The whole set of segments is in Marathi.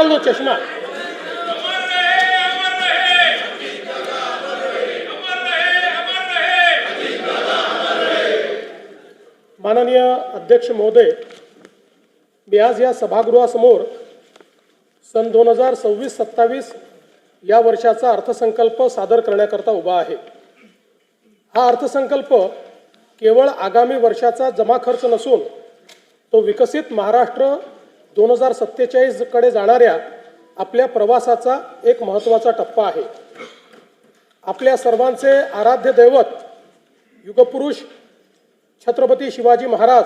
लो चष्मा। माननीय अध्यक्ष महोदय, मी आज या सभागृहासमोर सन 2026-27 या वर्षाचा अर्थसंकल्प सादर करण्याकरता उभा आहे। हा अर्थसंकल्प केवळ आगामी वर्षाचा जमा खर्च नसून तो विकसित महाराष्ट्र 2047 कडे जाणाऱ्या आपल्या प्रवासाचा एक महत्त्वाचा टप्पा आहे। आपल्या सर्वांचे आराध्य दैवत युगपुरुष छत्रपती शिवाजी महाराज,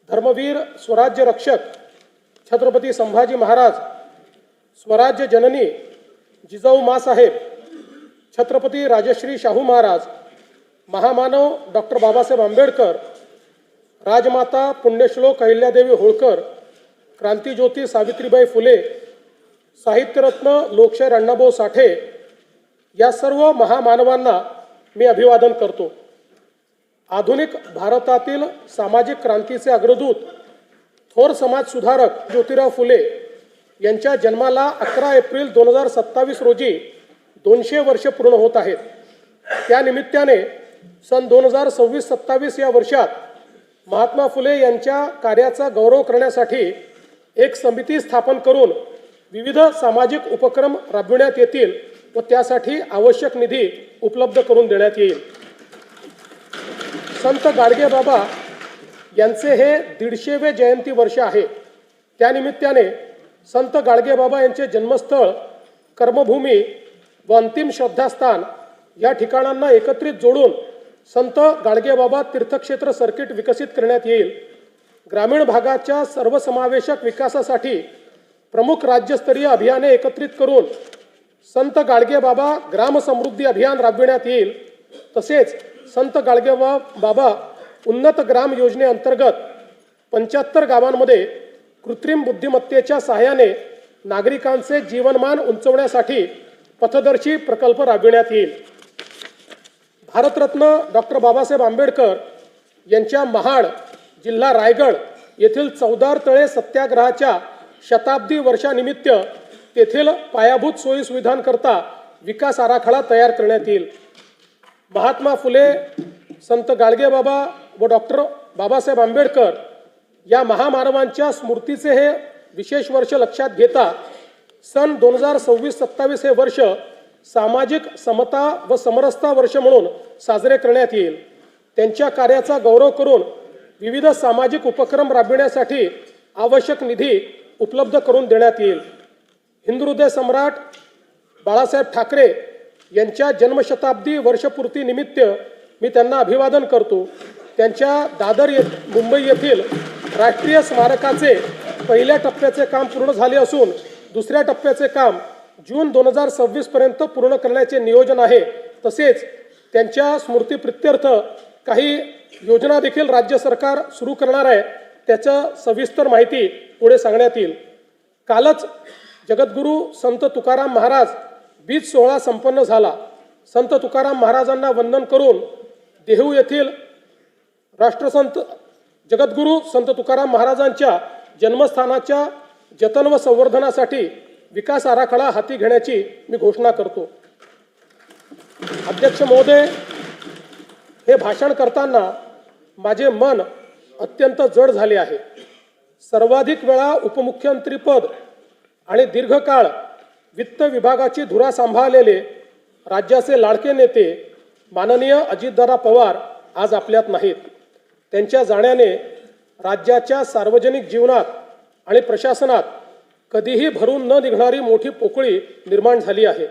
धर्मवीर स्वराज्य रक्षक छत्रपती संभाजी महाराज, स्वराज्य जननी जिजाऊ माँसाहेब, छत्रपती राजश्री शाहू महाराज, महामानव डॉक्टर बाबासाहेब आंबेडकर, राजमाता पुण्यश्लोक अहिल्यादेवी होळकर, क्रांतिज्योती सावित्रीबाई फुले, साहित्यरत्न लोकशाहीर अण्णाभाऊ साठे या सर्व महामानवांना मी अभिवादन करतो। आधुनिक भारतातील सामाजिक क्रांतीचे अग्रदूत थोर समाजसुधारक ज्योतिराव फुले यांच्या जन्माला 11 एप्रिल 2027 रोजी 200 वर्ष पूर्ण होत आहेत। त्या निमित्ताने सन 2026-27 या वर्षात महात्मा फुले यांच्या कार्याचा गौरव करण्यासाठी एक समिती स्थापन करून विविध सामाजिक उपक्रम राबविण्यात येतील व त्यासाठी आवश्यक निधी उपलब्ध करून देण्यात येईल। संत गाडगेबाबा यांचे हे 150वे जयंती वर्ष आहे। त्यानिमित्ताने संत गाडगेबाबा यांचे जन्मस्थळ, कर्मभूमी व अंतिम श्रद्धास्थान या ठिकाणांना एकत्रित जोडून संत गाडगेबाबा तीर्थक्षेत्र सर्किट विकसित करण्यात येईल। ग्रामीण भागाच्या सर्वसमावेशक विकासासाठी प्रमुख राज्यस्तरीय अभियाने एकत्रित करून संत गाडगेबाबा ग्राम समृद्धी अभियान राबविण्यात येईल। तसेच संत गाडगेबाबा उन्नत ग्राम योजनेअंतर्गत 75 गावांमध्ये कृत्रिम बुद्धिमत्तेच्या सहाय्याने नागरिकांचे जीवनमान उंचवण्यासाठी पथदर्शी प्रकल्प राबविण्यात येईल। भारतरत्न डॉक्टर बाबासाहेब आंबेडकर यांच्या महाड, जिल्हा रायगड येथील चौदार तळे सत्याग्रहाच्या शताब्दी वर्षानिमित्त तेथील पायाभूत सोयी सुविधांकरता विकास आराखडा तयार करण्यात येईल। महात्मा फुले, संत गाडगेबाबा व डॉक्टर बाबासाहेब आंबेडकर या महामानवांच्या स्मृतीचे हे विशेष वर्ष लक्षात घेता सन 2026-27 हे वर्ष सामाजिक समता व समरसता वर्ष म्हणून साजरे करण्यात येईल। त्यांच्या कार्याचा गौरव करून विविध सामाजिक उपक्रम राबविण्यासाठी आवश्यक निधी उपलब्ध करून देण्यात येईल। हिंदुहृदय सम्राट बाळासाहेब ठाकरे यांच्या जन्मशताब्दी वर्षपूर्ती निमित्त मी त्यांना अभिवादन करतो। त्यांच्या दादर मुंबई येथील राष्ट्रीय स्मारकाचे पहिल्या टप्प्याचे काम पूर्ण झाले असून दुसऱ्या टप्प्याचे काम जून 2026 पर्यंत पूर्ण करण्याचे नियोजन आहे। तसेच त्यांच्या स्मृतीप्रित्यर्थ काही योजना देखील राज्य सरकार सुरू करणार आहे। त्याचं सविस्तर माहिती पुढे सांगण्यात येईल। कालच जगद्गुरू संत तुकाराम महाराज बीज सोहळा संपन्न झाला। संत तुकाराम महाराजांना वंदन करून देहू येथील राष्ट्रसंत जगद्गुरू संत तुकाराम महाराजांच्या जन्मस्थानाच्या जतन व संवर्धनासाठी विकास आराखडा हाती घेण्याची मी घोषणा करतो। अध्यक्ष महोदय, हे भाषण करताना माझे मन अत्यंत जड झाले आहे। सर्वाधिक वेळा उपमुख्यमंत्रीपद आणि दीर्घकाळ वित्त विभागाची धुरा सांभाळलेले राज्याचे लाडके नेते माननीय अजितदादा पवार आज आपल्यात नाहीत। त्यांच्या जाण्याने राज्याच्या सार्वजनिक जीवनात आणि प्रशासनात कधीही भरून न निघणारी मोठी पोकळी निर्माण झाली आहे।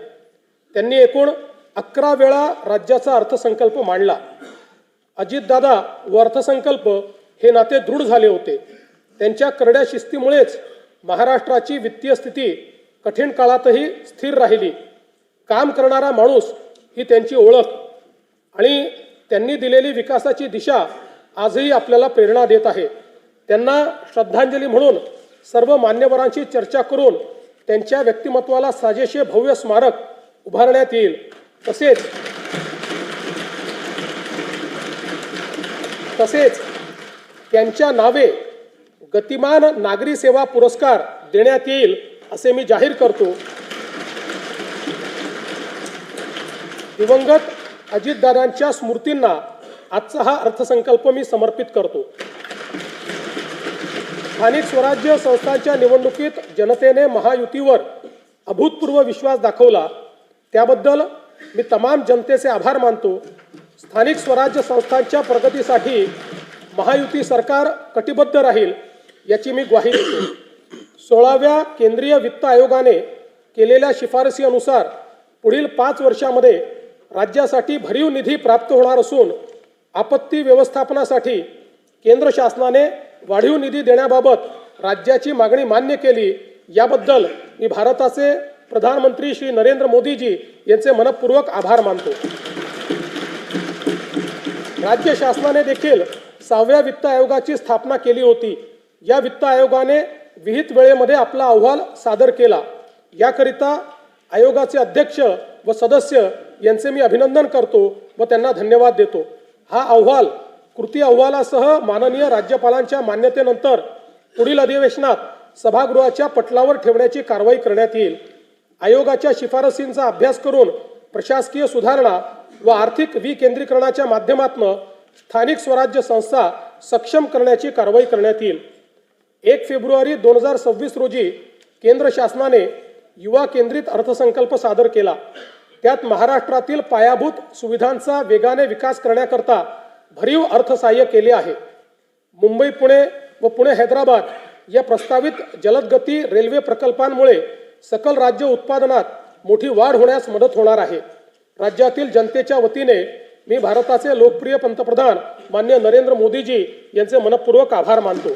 त्यांनी एकूण 11 वेळा राज्याचा अर्थसंकल्प मांडला। अजितदादा व अर्थसंकल्प हे नाते दृढ झाले होते। त्यांच्या करड्या शिस्तीमुळेच महाराष्ट्राची वित्तीय स्थिती कठीण काळातही स्थिर राहिली। काम करणारा माणूस ही त्यांची ओळख आणि त्यांनी दिलेली विकासाची दिशा आजही आपल्याला प्रेरणा देत आहे। त्यांना श्रद्धांजली म्हणून सर्व मान्यवरांशी चर्चा करून त्यांच्या व्यक्तिमत्वाला साजेसे भव्य स्मारक उभारण्यात येईल। तसेच त्यांच्या नावे गतिमान नागरी सेवा पुरस्कार देण्यात येईल असे मी जाहीर करतो. दिवंगत अजितदादांच्या स्मृतींना आजचा हा अर्थसंकल्प मी समर्पित करतो. स्थानिक स्वराज्य संस्थांच्या निवडणुकीत जनतेने महायुतीवर अभूतपूर्व विश्वास दाखवला, त्याबद्दल मी तमाम जनतेचे आभार मानतो. स्थानिक स्वराज्य संस्थांच्या प्रगतीसाठी महायुती सरकार कटिबद्ध राहील याची मी ग्वाही देतो. 16व्या केंद्रीय वित्त आयोगाने केलेल्या शिफारसीनुसार पुढील 5 वर्षांमध्ये राज्यासाठी भरीव निधी प्राप्त होणार असून आपत्ती व्यवस्थापनासाठी केंद्र शासनाने वाढीव निधी देण्याबाबत राज्याची मागणी मान्य केली. याबद्दल मी भारताचे प्रधानमंत्री श्री नरेंद्र मोदीजी यांचे मनपूर्वक आभार मानतो. राज्य शासनाने देखील 6व्या वित्त आयोगाची स्थापना केली होती. या वित्त आयोगाने विहित वेळेमध्ये आपला अहवाल सादर केला. याकरिता आयोगाचे अध्यक्ष व सदस्य यांचे मी अभिनंदन करतो व त्यांना धन्यवाद देतो. हा अहवाल कृती अहवालासह माननीय राज्यपालांच्या मान्यतेनंतर पुढील अधिवेशनात सभागृहाच्या पटलावर ठेवण्याची कारवाई करण्यात येईल. आयोगाच्या शिफारसींचा अभ्यास करून प्रशासकीय सुधारणा व आर्थिक विकेंद्रीकरणाच्या माध्यमातून स्थानिक स्वराज्य संस्था सक्षम करण्याची कारवाई करण्यात येईल. 1 फेब्रुवारी 2026 रोजी केंद्र शासनाने युवा केंद्रित अर्थसंकल्प सादर केला. त्यात महाराष्ट्रातील पायाभूत सुविधांचा वेगाने विकास करण्याकरता भरीव अर्थसहाय्य केले आहे. मुंबई पुणे व पुणे हैदराबाद या प्रस्तावित जलदगती रेल्वे प्रकल्पांमुळे सकल राज्य उत्पादनात मोठी वाढ होण्यास मदत होणार आहे. राज्यातील जनतेच्या वतीने मी भारताचे लोकप्रिय पंतप्रधान माननीय नरेंद्र मोदीजी यांचे मनपूर्वक आभार मानतो.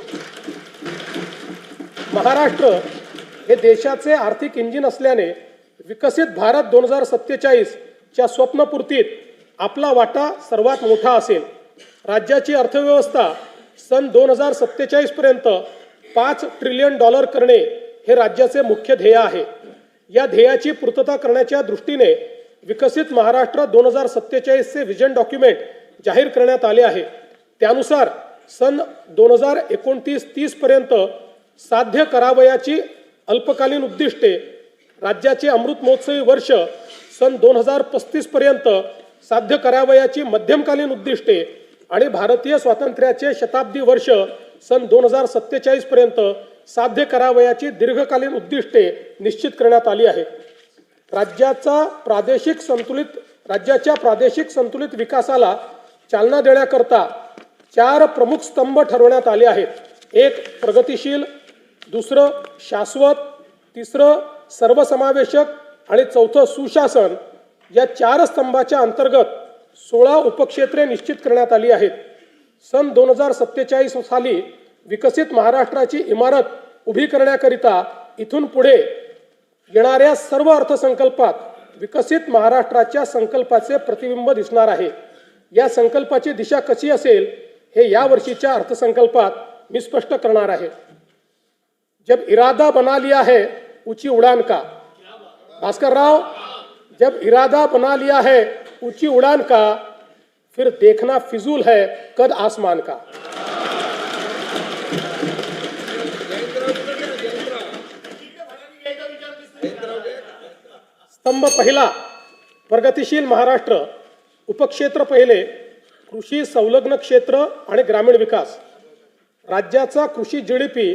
महाराष्ट्र हे देशाचे आर्थिक इंजिन असल्याने विकसित भारत 2047 च्या स्वप्नपूर्तीत आपला वाटा सर्वात मोठा असेल. राज्याची अर्थव्यवस्था सन 2047 पर्यंत $5 ट्रिलियन करणे हे राज्याचे मुख्य ध्येय आहे. या ध्येयाची पूर्तता करण्याच्या दृष्टीने विकसित महाराष्ट्र 2047 चे व्हिजन डॉक्युमेंट जाहीर करण्यात आले आहे. त्यानुसार सन 2029-30 पर्यंत साध्य करावयाची अल्पकालीन उद्दिष्टे, राज्याचे अमृत महोत्सवी वर्ष सन 2035 पर्यंत साध्य करावयाची मध्यमकालीन उद्दिष्टे आणि भारतीय स्वातंत्र्याचे शताब्दी वर्ष सन 2047 पर्यंत साध्य करावयाची दीर्घकालीन उद्दिष्टे निश्चित करण्यात आली आहेत. राज्याच्या प्रादेशिक संतुलित विकासाला चालना देण्याकरता 4 प्रमुख स्तंभ ठरवण्यात आले आहेत. 1 प्रगतिशील, दुसरं शाश्वत, तिसरं सर्वसमावेशक आणि चौथं सुशासन. या 4 स्तंभाच्या अंतर्गत 16 उपक्षेत्रे निश्चित करण्यात आली आहेत. सन 2047 साली विकसित महाराष्ट्राची इमारत उभी करण्याकरिता इथून पुढे येणाऱ्या सर्व अर्थसंकल्पात विकसित महाराष्ट्राच्या संकल्पाचे प्रतिबिंब दिसणार आहे. या संकल्पाची दिशा कशी असेल हे या वर्षीच्या अर्थसंकल्पात मी स्पष्ट करणार आहे. जब इरादा बना लिया है ऊंची उड़ान का, भास्कर राव, जब इरादा बना लिया है ऊंची उड़ान का, फिर देखना फिजूल है कद आसमान का. स्तंभ पहिला प्रगतिशील महाराष्ट्र, उपक्षेत्र पहिले कृषी संलग्न क्षेत्र आणि ग्रामीण विकास. राज्याचा कृषी GDP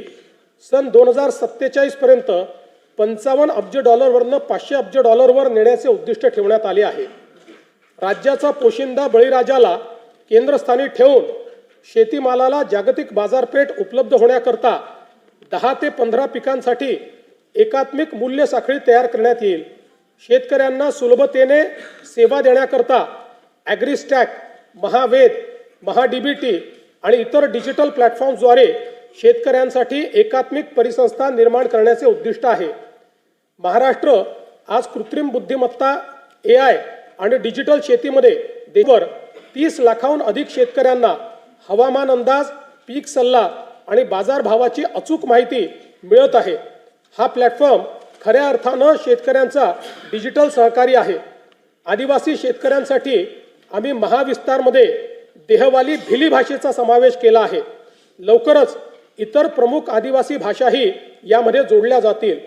सन 2047 पर्यंत $55 अब्ज वरनं $500 अब्ज वर नेण्याचे उद्दिष्ट ठेवण्यात आले आहे. राज्याचा पोशिंदा बळीराजाला केंद्रस्थानी ठेवून शेतीमालाला जागतिक बाजारपेठ उपलब्ध होण्याकरता 10 ते 15 पिकांसाठी एकात्मिक मूल्य साखळी तयार करण्यात येईल. शेतकऱ्यांना सुलभतेने सेवा देण्याकरता ॲग्रिस्टॅक, महावेद, महाडीबीटी आणि इतर डिजिटल प्लॅटफॉर्म्सद्वारे शेतकऱ्यांसाठी एकात्मिक परिसंस्था निर्माण करण्याचे उद्दिष्ट आहे. महाराष्ट्र आज कृत्रिम बुद्धिमत्ता, AI आणि डिजिटल शेतीमध्ये देशभर 30 लाखाहून अधिक शेतकऱ्यांना हवामान अंदाज, पीक सल्ला आणि बाजारभावाची अचूक माहिती मिळत आहे. हा प्लॅटफॉर्म खऱ्या अर्थानं शेतकऱ्यांचा डिजिटल सहकारी आहे. आदिवासी शेतकऱ्यांसाठी आम्ही महाविस्तारमध्ये देहवाली भिली भाषेचा समावेश केला आहे. लवकरच इतर प्रमुख आदिवासी भाषाही यामध्ये जोडल्या जातील.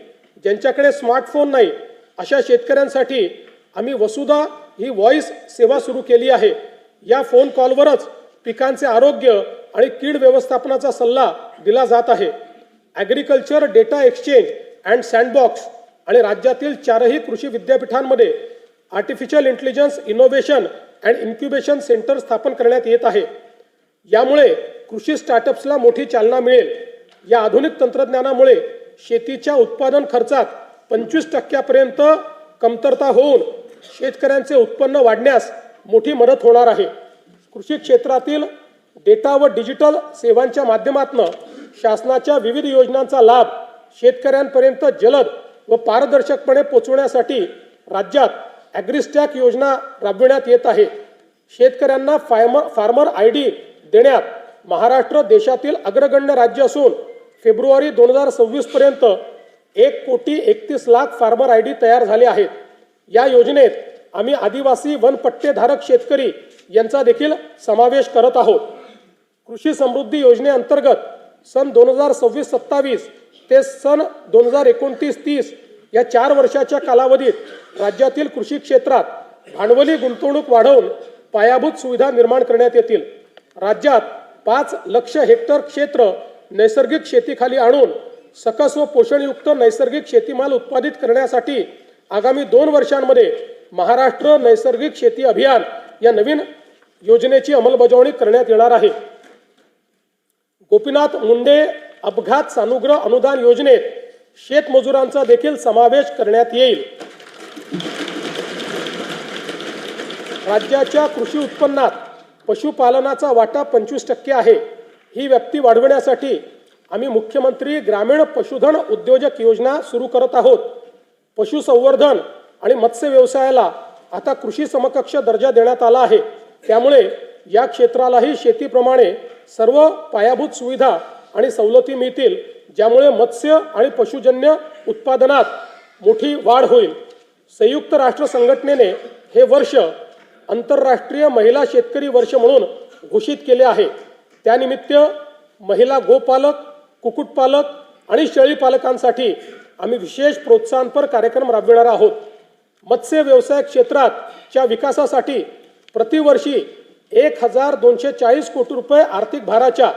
ज्यांच्याकडे स्मार्टफोन नाही अशा शेतकऱ्यांसाठी आम्ही वसुधा ही व्हॉइस सेवा सुरू केली आहे. या फोन कॉलवरच पिकांचे आरोग्य आणि कीड व्यवस्थापनाचा सल्ला दिला जात आहे. Agriculture data exchange and sandbox आणि राज्यातील 4ही कृषी विद्यापीठांमध्ये artificial intelligence innovation and incubation centre स्थापन करण्यात येत आहे. यामुळे कृषी स्टार्टअप्सला मोठी चालना मिळेल. या आधुनिक तंत्रज्ञानामुळे शेतीच्या उत्पादन खर्चात 25% कमतरता होऊन शेतकऱ्यांचे उत्पन्न वाढण्यास मोठी मदत होणार आहे. कृषी क्षेत्रातील डेटा व डिजिटल सेवांच्या माध्यमातून शासनाच्या विविध योजनांचा लाभ शेतकऱ्यांपर्यंत जलद व पारदर्शकपणे पोहोचवण्यासाठी राज्यात ॲग्रिस्टॅक योजना राबविण्यात येत आहे. शेतकऱ्यांना फार्मर ID देण्यात महाराष्ट्र देशातील अग्रगण्य राज्य असून फेब्रुवारी 2026 पर्यंत 1,31,00,000 फार्मर ID तयार झाले आहेत. या योजनेत आम्ही आदिवासी वनपट्टेधारक शेतकरी यांचा देखील समावेश करत आहोत. कृषी समृद्धी योजनेअंतर्गत सन 2026-27 ते सन 2029-30 या 4 वर्षाच्या कालावधीत राज्यातील कृषी क्षेत्रात भांडवली गुंतवणूक वाढवून पायाभूत सुविधा निर्माण करण्यात येतील. राज्यात 5 लाख हेक्टर क्षेत्र नैसर्गिक शेतीखाली आणून सकस व पोषणयुक्त नैसर्गिक शेतीमाल उत्पादित करण्यासाठी आगामी 2 वर्षांमध्ये महाराष्ट्र नैसर्गिक शेती अभियान या नवीन योजनेची अंमलबजावणी करण्यात येणार आहे. गोपीनाथ मुंडे अपघात सानुग्रह अनुदान योजनेत शेतमजुरांचा देखील समावेश करण्यात येईल. राज्याच्या कृषी उत्पन्नात पशुपालनाचा वाटा 25% आहे. ही व्याप्ती वाढवण्यासाठी आम्ही मुख्यमंत्री ग्रामीण पशुधन उद्योजक योजना सुरू करत आहोत. पशुसंवर्धन आणि मत्स्य व्यवसायाला आता कृषी समकक्ष दर्जा देण्यात आला आहे. त्यामुळे या क्षेत्रालाही शेतीप्रमाणे सर्व पायाभूत सुविधा आणि सवलती मिळतील, ज्यामुळे मत्स्य आणि पशुजन्य उत्पादनात मोठी वाढ होईल. संयुक्त राष्ट्र संघटनेने हे वर्ष आंतरराष्ट्रीय महिला शेतकरी वर्ष म्हणून घोषित केले आहे. त्यानिमित्त महिला गोपालक, कुक्कुटपालक आणि शेळीपालकांसाठी आम्ही विशेष प्रोत्साहनपर कार्यक्रम राबविणार आहोत. मत्स्य व्यवसाय क्षेत्राच्या विकासासाठी प्रतिवर्षी 1,240 कोटी रुपये आर्थिक भाराच्या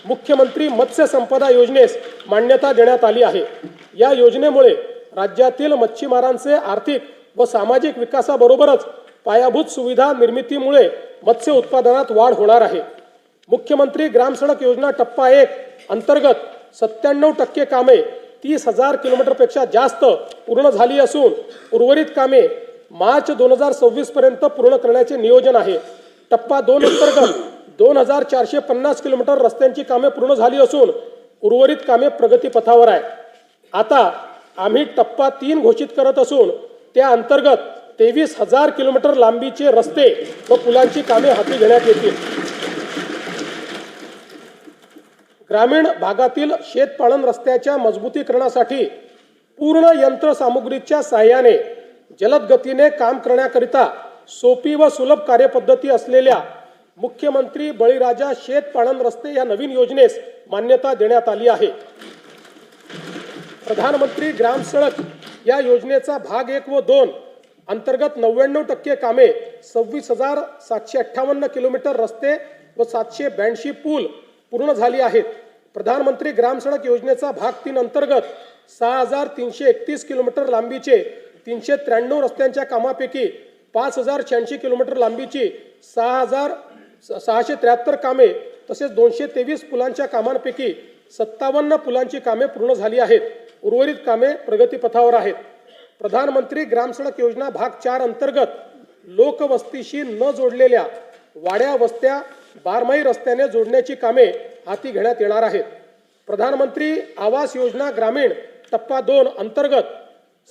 मुख्यमंत्री मत्स्य संपदा योजनेस मान्यता देण्यात आली आहे. या योजनेमुळे राज्यातील मच्छीमारांचे आर्थिक व सामाजिक विकासाबरोबरच पायाभूत सुविधा निर्मितीमुळे मत्स्य उत्पादनात वाढ होणार आहे. मुख्यमंत्री ग्राम सडक योजना टप्पा 1 अंतर्गत 97% कामे 30,000 किलोमीटरपेक्षा जास्त पूर्ण झाली असून उर्वरित कामे मार्च 2026 पर्यंत पूर्ण करण्याचे नियोजन आहे. टप्पा 2 अंतर्गत 2,450 किलोमीटर रस्त्यांची कामे पूर्ण झाली असून उर्वरित कामे प्रगतीपथावर आहे. आता आम्ही टप्पा 3 घोषित करत असून त्या अंतर्गत 23,000 किलोमीटर लांबीचे रस्ते व पुलांची कामे हाती घेण्यात येतील. ग्रामीण भागातील शेतपालन रस्त्याच्या मजबूतीकरणासाठी पूर्ण यंत्रसामुग्रीच्या साहाय्याने जलद गतीने काम करण्याकरिता सोपी व सुलभ कार्यपद्धती असलेल्या मुख्यमंत्री बळीराजा शेतपालन रस्ते या नवीन योजनेस मान्यता देण्यात आली आहे. प्रधानमंत्री ग्राम सडक या योजनेचा भाग 1 व 2 अंतर्गत 99% कामे 26,758 किलोमीटर रस्ते व 782 पूल पूर्ण झाली आहेत. प्रधानमंत्री ग्राम सडक योजनेचा भाग 3 अंतर्गत 6,331 किलोमीटर लांबीचे 393 रस्त्यांच्या कामापैकी 5,086 किलोमीटर लांबीची 6,673 कामे तसेच 223 पुलांच्या कामांपैकी 57 पुलांची कामे पूर्ण झाली आहेत. उर्वरित कामे प्रगतीपथावर आहेत. प्रधानमंत्री ग्राम सडक योजना भाग 4 अंतर्गत लोकवस्तीशी न जोडलेल्या वाड्या वस्त्या बारमाही रस्त्याने जोडण्याची कामे हाती घेण्यात येणार आहेत. प्रधानमंत्री आवास योजना ग्रामीण टप्पा 2 अंतर्गत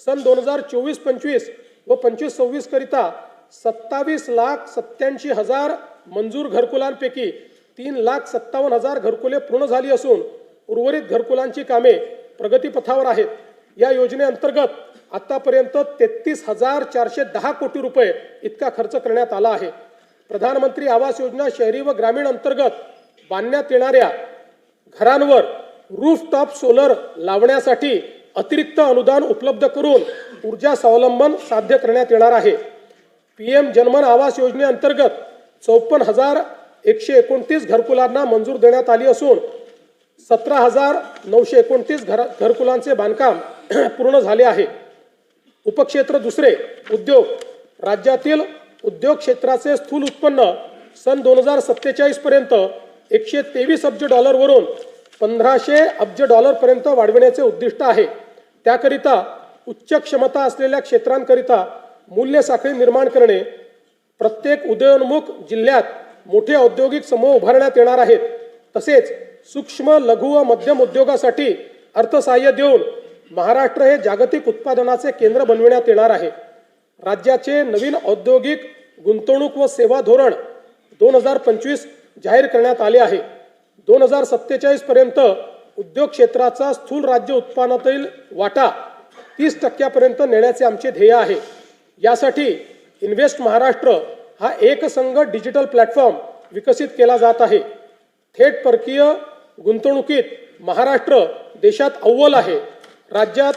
सन 2024-25 व 25-26 करिता 27,87,000 मंजूर घरकुलांपैकी 3,57,000 घरकुले पूर्ण झाली असून उर्वरित घरकुलांची कामे प्रगतीपथावर आहेत. या योजनेअंतर्गत आतापर्यंत 33,410 कोटी रुपये इतका खर्च करण्यात आला आहे. प्रधानमंत्री आवास योजना शहरी व ग्रामीण अंतर्गत बांधण्यात येणाऱ्या घरांवर रूफटॉप सोलर लावण्यासाठी अतिरिक्त अनुदान उपलब्ध करून ऊर्जा स्वावलंबन साध्य करण्यात येणार आहे. PM जनमन आवास योजनेअंतर्गत 54,129 घरकुलांना मंजूर देण्यात आली असून 17,929 घरकुलांचे बांधकाम पूर्ण झाले आहे. उपक्षेत्र दुसरे उद्योग. राज्यातील उद्योग क्षेत्राचे स्थूल उत्पन्न सन 2047 पर्यंत 123 अब्ज डॉलरवरून 1500 अब्ज डॉलरपर्यंत वाढविण्याचे उद्दिष्ट आहे. त्याकरिता उच्च क्षमता असलेल्या क्षेत्रांकरिता मूल्य साखळी निर्माण करणे, प्रत्येक उदयोन्मुख जिल्ह्यात मोठे औद्योगिक समूह उभारण्यात येणार आहेत. तसेच सूक्ष्म लघु व मध्यम उद्योगासाठी अर्थसहाय्य देऊन महाराष्ट्र हे जागतिक उत्पादनाचे केंद्र बनविण्यात येणार आहे. राज्याचे नवीन औद्योगिक गुंतवणूक व सेवा धोरण 2025 जाहीर करण्यात आले आहे. 2047 पर्यंत उद्योग क्षेत्राचा स्थूल राज्य उत्पन्नातील वाटा 30% नेण्याचे आमचे ध्येय आहे. यासाठी इन्व्हेस्ट महाराष्ट्र हा एकसंघ डिजिटल प्लॅटफॉर्म विकसित केला जात आहे. थेट परकीय गुंतवणुकीत महाराष्ट्र देशात अव्वल आहे. राज्यात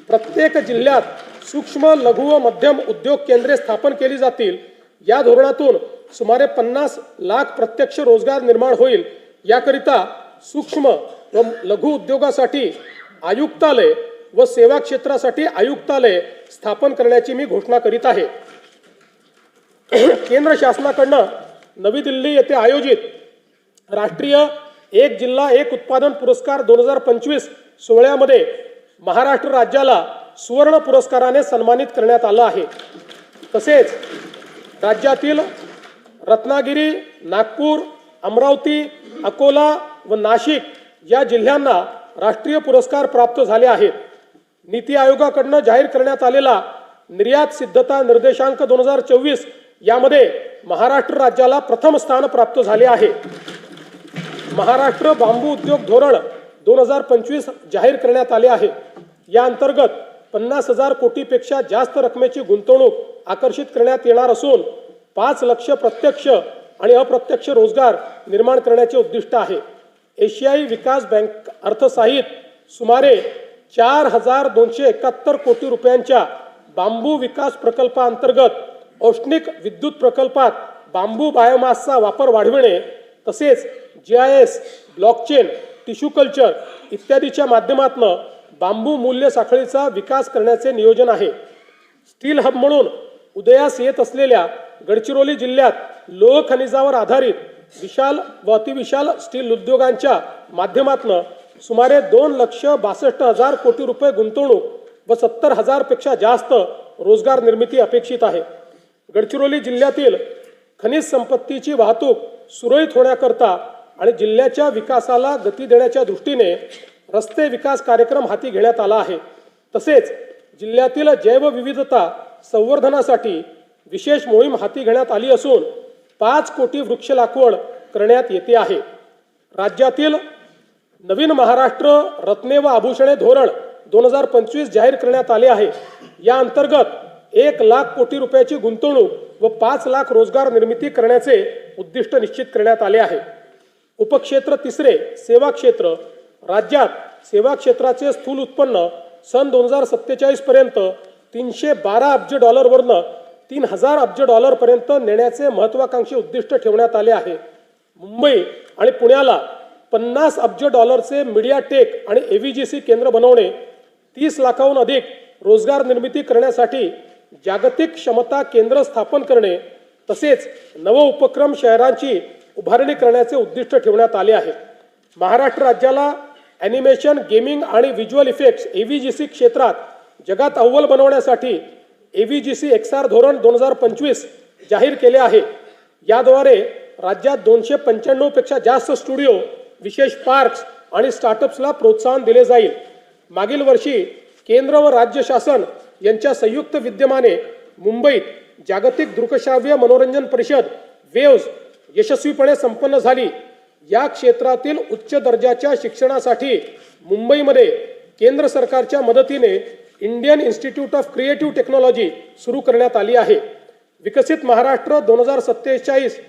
प्रत्येक जिल्ह्यात सूक्ष्म लघु व मध्यम उद्योग केंद्रे स्थापन केली जातील. या धोरणातून सुमारे 50 लाख प्रत्यक्ष रोजगार निर्माण होईल. याकरिता सूक्ष्म व लघु उद्योगासाठी आयुक्तालय व सेवा क्षेत्रासाठी आयुक्तालय स्थापन करण्याची मी घोषणा करीत आहे. केंद्र शासनाकडून नवी दिल्ली येथे आयोजित राष्ट्रीय एक जिल्हा एक उत्पादन पुरस्कार 2025 सोहळ्यामध्ये महाराष्ट्र राज्याला सुवर्ण पुरस्काराने सन्मानित करण्यात आलं आहे. तसेच राज्यातील रत्नागिरी, नागपूर, अमरावती, अकोला व नाशिक या जिल्ह्यांना राष्ट्रीय पुरस्कार प्राप्त झाले आहेत. नीती आयोगाकडून जाहीर करण्यात आलेला निर्यात सिद्धता निर्देशांक 2024 यामध्ये महाराष्ट्र राज्याला प्रथम स्थान प्राप्त झाले आहे. महाराष्ट्र बांबू उद्योग धोरण 2025 जाहीर करण्यात आले आहे. या अंतर्गत 50,000 कोटीपेक्षा जास्त रकमेची गुंतवणूक आकर्षित करण्यात येणार असून 5 लाख प्रत्यक्ष आणि अप्रत्यक्ष रोजगार निर्माण करण्याचे उद्दिष्ट आहे. एशियाई विकास बँक अर्थसहाय्यित सुमारे 4,271 कोटी रुपयांच्या बांबू विकास प्रकल्पाअंतर्गत औष्णिक विद्युत प्रकल्पात बांबू बायोमासचा वापर वाढविणे तसेच GIS, ब्लॉकचेन, टिश्यू कल्चर इत्यादीच्या माध्यमातून बांबू मूल्य साखळीचा विकास करण्याचे नियोजन आहे. स्टील हब म्हणून उदयास येत असलेल्या गडचिरोली जिल्ह्यात लोह खनिजावर आधारित विशाल व अतिविशाल स्टील उद्योगांच्या माध्यमातून सुमारे 2,62,000 कोटी रुपये गुंतवणूक व 70,000 पेक्षा जास्त रोजगार निर्मिती अपेक्षित आहे. गडचिरोली जिल्ह्यातील खनिज संपत्तीची वाहतूक सुरळीत होण्याकरता आणि जिल्ह्याच्या विकासाला गती देण्याच्या दृष्टीने रस्ते विकास कार्यक्रम हाती घेण्यात आला आहे. तसेच जिल्ह्यातील जैवविविधता संवर्धनासाठी विशेष मोहीम हाती घेण्यात आली असून 5 कोटी वृक्ष लागवड करण्यात येते आहे. राज्यातील नवीन महाराष्ट्र रत्ने व आभूषणे धोरण 2025 जाहीर करण्यात आले आहे. या अंतर्गत 1 लाख कोटी रुपयाची गुंतवणूक व 5 लाख रोजगार निर्मिती करण्याचे उद्दिष्ट निश्चित करण्यात आले आहे. उपक्षेत्र तिसरे सेवा क्षेत्र. राज्यात सेवा क्षेत्राचे स्थूल उत्पन्न सन 2047 पर्यंत 312 अब्ज डॉलरवरून 3,000 अब्ज डॉलरपर्यंत नेण्याचे महत्त्वाकांक्षी उद्दिष्ट ठेवण्यात आले आहे. मुंबई आणि पुण्याला 50 अब्ज डॉलरचे मीडिया टेक आणि AVGC केंद्र बनवणे, 30 लाखाहून अधिक रोजगार निर्मिती करण्यासाठी जागतिक क्षमता केंद्र स्थापन करणे तसेच नव उपक्रम शहरांची उभारणी करण्याचे उद्दिष्ट ठेवण्यात आले आहे. महाराष्ट्र राज्याला ॲनिमेशन, गेमिंग आणि व्हिज्युअल इफेक्ट्स AVGC क्षेत्रात जगात अव्वल बनवण्यासाठी AVGC XR धोरण 2025 जाहीर केले आहे. याद्वारे राज्यात 295 पेक्षा जास्त स्टुडिओ, विशेष पार्क्स आणि स्टार्टअप्सला प्रोत्साहन दिले जाईल. मागील वर्षी केंद्र व राज्य शासन यांच्या संयुक्त विद्यमाने मुंबईत जागतिक दृकश्राव्य मनोरंजन परिषद वेव्स यशस्वीपणे संपन्न झाली. या क्षेत्रातील उच्च दर्जाच्या शिक्षणासाठी मुंबईमध्ये केंद्र सरकारच्या मदतीने Indian institute of creative technology सुरू करण्यात आली आहे. विकसित महाराष्ट्र 2047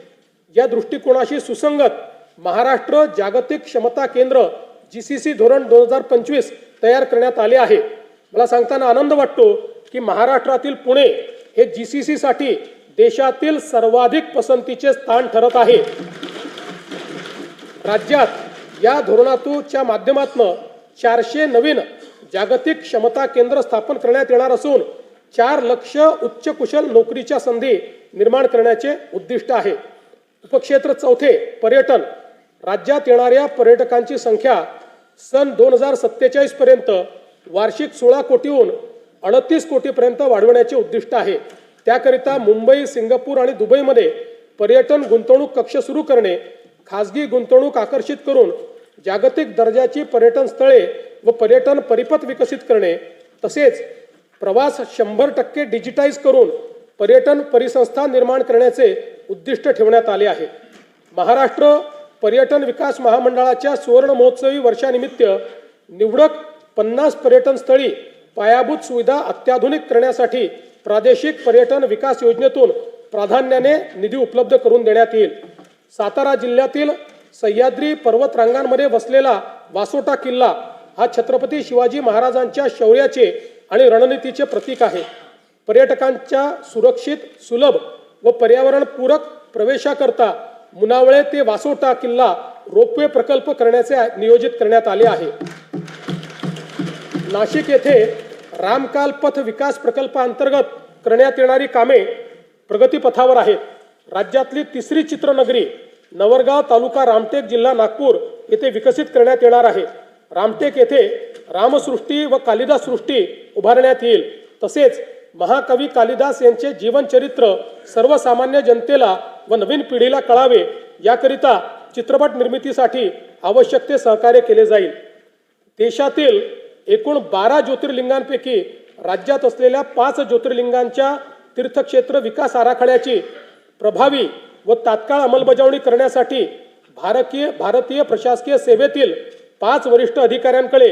या दृष्टिकोनाशी सुसंगत महाराष्ट्र जागतिक क्षमता केंद्र GCC धोरण 2025 तयार करण्यात आले आहे. मला सांगताना आनंद वाटतो की महाराष्ट्रातील पुणे हे GCC साठी देशातील सर्वाधिक पसंतीचे स्थान ठरत आहे. राज्यात या धोरणाच्या माध्यमातून 400 नवीन जागतिक क्षमता केंद्र स्थापन करण्यात येणार असून 4 लाख उच्च कुशल नोकरीच्या संधी निर्माण करण्याचे उद्दिष्ट आहे. उपक्षेत्र चौथे पर्यटन. राज्यात येणाऱ्या पर्यटकांची संख्या सन 2047 पर्यंत वार्षिक 16 कोटीहून 38 कोटीपर्यंत वाढवण्याचे उद्दिष्ट आहे. त्याकरिता मुंबई, सिंगापूर आणि दुबईमध्ये पर्यटन गुंतवणूक कक्ष सुरू करणे, खासगी गुंतवणूक आकर्षित करून जागतिक दर्जाची पर्यटन स्थळे व पर्यटन परिपथ विकसित करणे, तसेच प्रवास 100% डिजिटाईज करून पर्यटन परिसंस्था निर्माण करण्याचे उद्दिष्ट ठेवण्यात आले आहे. महाराष्ट्र पर्यटन विकास महामंडळाच्या सुवर्ण महोत्सवी वर्षानिमित्त निवडक 50 पर्यटन स्थळी पायाभूत सुविधा अत्याधुनिक करण्यासाठी प्रादेशिक पर्यटन विकास योजनेतून प्राधान्याने निधी उपलब्ध करून देण्यात येईल. सातारा जिल्ह्यातील सह्याद्री पर्वतरांगांमध्ये वसलेला वासोटा किल्ला हा छत्रपती शिवाजी महाराजांच्या शौर्याचे आणि रणनीतीचे प्रतीक आहे. पर्यटकांच्या सुरक्षित, सुलभ व पर्यावरणपूरक प्रवेशाकरता मुनावळे ते वासोटा किल्ला रोपवे प्रकल्प करण्याचे नियोजित करण्यात आले आहे. नाशिक येथे रामकाल पथ विकास प्रकल्पाअंतर्गत करण्यात येणारी कामे प्रगतीपथावर आहेत. राज्यातली तिसरी चित्रनगरी नवरगाव तालुका रामटेक जिल्हा नागपूर येथे विकसित करण्यात येणार आहे. रामटेक येथे रामसृष्टी व कालिदास सृष्टी उभारण्यात येईल. तसेच महाकवी कालिदास यांचे जीवनचरित्र सर्वसामान्य जनतेला व नवीन पिढीला कळावे याकरिता चित्रपट निर्मितीसाठी आवश्यक ते सहकार्य केले जाईल. देशातील एकूण 12 ज्योतिर्लिंगांपैकी राज्यात असलेल्या 5 ज्योतिर्लिंगांच्या तीर्थक्षेत्र विकास आराखड्याची प्रभावी व तात्काळ अंमलबजावणी करण्यासाठी भारतीय प्रशासकीय सेवेतील 5 वरिष्ठ अधिकाऱ्यांकडे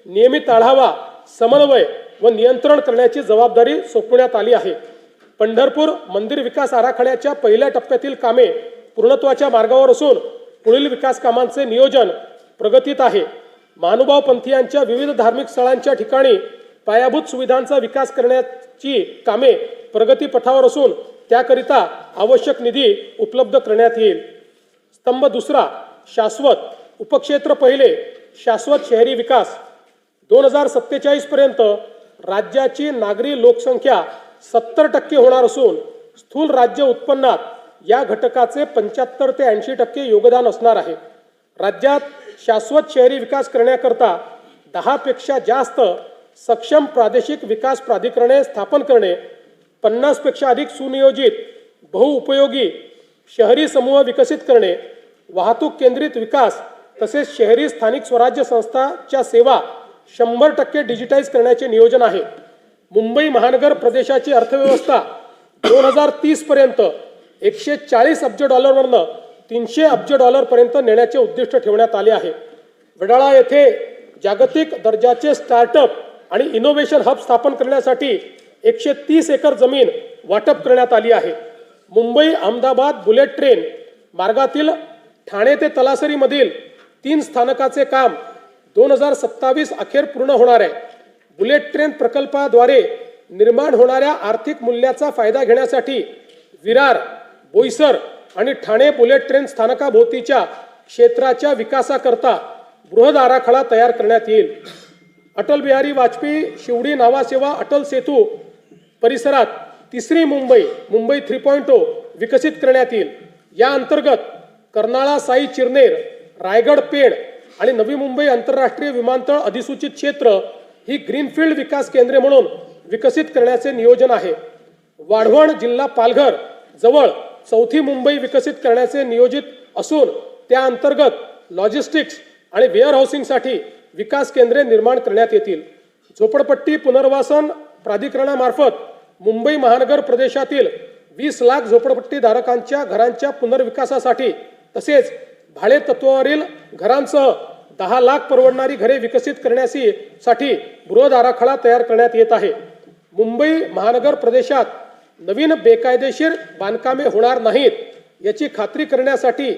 नियमित आढावा, समन्वय व नियंत्रण करण्याची जबाबदारी सोपवण्यात आली आहे. पंढरपूर मंदिर विकास आराखड्याच्या पहिल्या टप्प्यातील कामे पूर्णत्वाच्या मार्गावर असून पुढील विकास कामांचे नियोजन प्रगतीत आहे. महानुभाव पंथीयांच्या विविध धार्मिक स्थळांच्या ठिकाणी पायाभूत सुविधांचा विकास करण्याची कामे प्रगतीपथावर असून त्याकरिता आवश्यक निधी उपलब्ध करण्यात येईल. स्तंभ दुसरा शाश्वत. उपक्षेत्र पहिले शाश्वत शहरी विकास. 2047 पर्यंत राज्याची नागरी लोकसंख्या 70% होणार असून स्थूल राज्य उत्पन्नात या घटकाचे 75 ते 80% योगदान असणार आहे. राज्यात शाश्वत शहरी विकास करण्याकरता 10 पेक्षा जास्त सक्षम प्रादेशिक विकास प्राधिकरणे स्थापन करणे, 50 पेक्षा अधिक सुनियोजित बहुउपयोगी शहरी समूह विकसित करणे, वाहतूक केंद्रित विकास तसेच शहरी स्थानिक स्वराज्य संस्थांच्या सेवा 100% डिजिटाईज करण्याचे नियोजन आहे. मुंबई महानगर प्रदेशाची अर्थव्यवस्था 2030 पर्यंत $140 अब्ज वरनं $300 अब्ज पर्यंत नेण्याचे उद्दिष्ट ठेवण्यात आले आहे. वडाळा येथे जागतिक दर्जाचे स्टार्टअप आणि इनोव्हेशन हब स्थापन करण्यासाठी 130 एकर जमीन वाटप करण्यात आली आहे. मुंबई अहमदाबाद बुलेट ट्रेन मार्गातील ठाणे ते तलासरी मधील 3 स्थानकाचे काम 2027 अखेर पूर्ण होणार आहे. बुलेट ट्रेन प्रकल्पाद्वारे निर्माण होणाऱ्या आर्थिक मूल्याचा फायदा घेण्यासाठी विरार, बोईसर आणि ठाणे बुलेट ट्रेन स्थानकाभोवतीच्या क्षेत्राच्या विकासाकरता बृहद आराखडा तयार करण्यात येईल. अटल बिहारी वाजपेयी शिवडी नावासेवा अटल सेतू परिसरात तिसरी मुंबई 3.0 विकसित करण्यात येईल. या अंतर्गत कर्नाळा साई चिरनेर, रायगड पेण आणि नवी मुंबई आंतरराष्ट्रीय विमानतळ अधिसूचित क्षेत्र ही ग्रीनफील्ड विकास केंद्रे म्हणून विकसित करण्याचे नियोजन आहे. वाढवण जिल्हा पालघर जवळ चौथी मुंबई विकसित करण्याचे नियोजित असून त्या अंतर्गत लॉजिस्टिक्स आणि वेअर हाऊसिंगसाठी विकास केंद्रे निर्माण करण्यात येतील. झोपडपट्टी पुनर्वसन प्राधिकरणामार्फत मुंबई महानगर प्रदेशातील 20 लाख झोपडपट्टी धारकांच्या घरांच्या पुनर्विकासासाठी तसेच भाडे तत्वावरील घरांसह 10 लाख परवडणारी घरे विकसित करण्यासाठी बृहद आराखडा तयार करण्यात येत आहे. मुंबई महानगर प्रदेशात नवीन बेकायदेशीर बांधकामे होणार नाहीत याची खात्री करण्यासाठी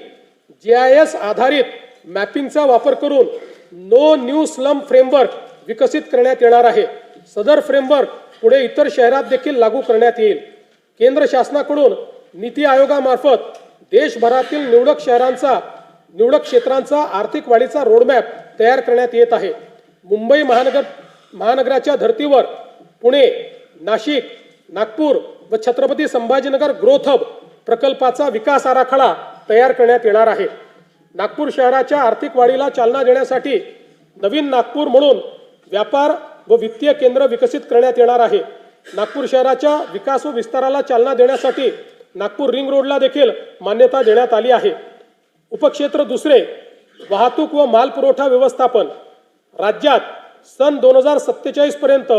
GIS आधारित मॅपिंगचा वापर करून नो न्यू स्लम फ्रेमवर्क विकसित करण्यात येणार आहे। सदर फ्रेमवर्क पुढे इतर शहरात देखील लागू करण्यात येईल। केंद्र शासनाकडून नीती आयोगामार्फत देशभरातील निवडक क्षेत्रांचा आर्थिक वाढीचा रोडमॅप तयार करण्यात येत आहे। मुंबई महानगराच्या धर्तीवर पुणे, नाशिक, नागपूर व छत्रपती संभाजीनगर ग्रोथ हब प्रकल्पाचा विकास आराखडा तयार करण्यात येणार आहे। नागपूर शहराच्या आर्थिक वाढीला चालना देण्यासाठी नवीन नागपूर म्हणून व्यापार व वित्तीय केंद्र विकसित करण्यात येणार आहे। नागपूर शहराच्या विकास व विस्ताराला चालना देण्यासाठी नागपूर रिंग रोडला देखील मान्यता देण्यात आली आहे। उपक्षेत्र दुसरे, वाहतूक व मालपुरवठा व्यवस्थापन। राज्यात सन 2047 पर्यंत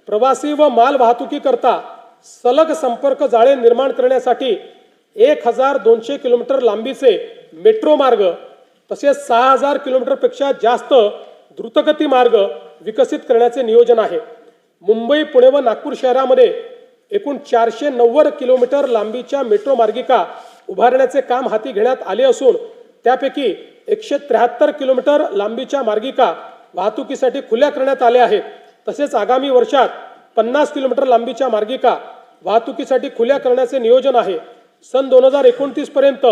प्रवासी व माल वाहतुकीकरता सलग संपर्क जाळे निर्माण करण्यासाठी 1200 किलोमीटर लांबीचे मेट्रो मार्ग तसेच 6000 किलोमीटरपेक्षा जास्त द्रुतगती मार्ग विकसित करण्याचे नियोजन आहे। मुंबई, पुणे व नागपूर शहरामध्ये एकूण 490 किलोमीटर लांबीच्या मेट्रो मार्गिका उभारण्याचे काम हाती घेण्यात आले असून त्यापैकी 173 किलोमीटर लांबीच्या मार्गिका वाहतुकीसाठी खुल्या करण्यात आल्या आहेत। तसेच आगामी वर्षात 50 किलोमीटर लांबीच्या मार्गिका वाहतुकीसाठी खुल्या करण्याचे नियोजन आहे। सन 2029 पर्यंत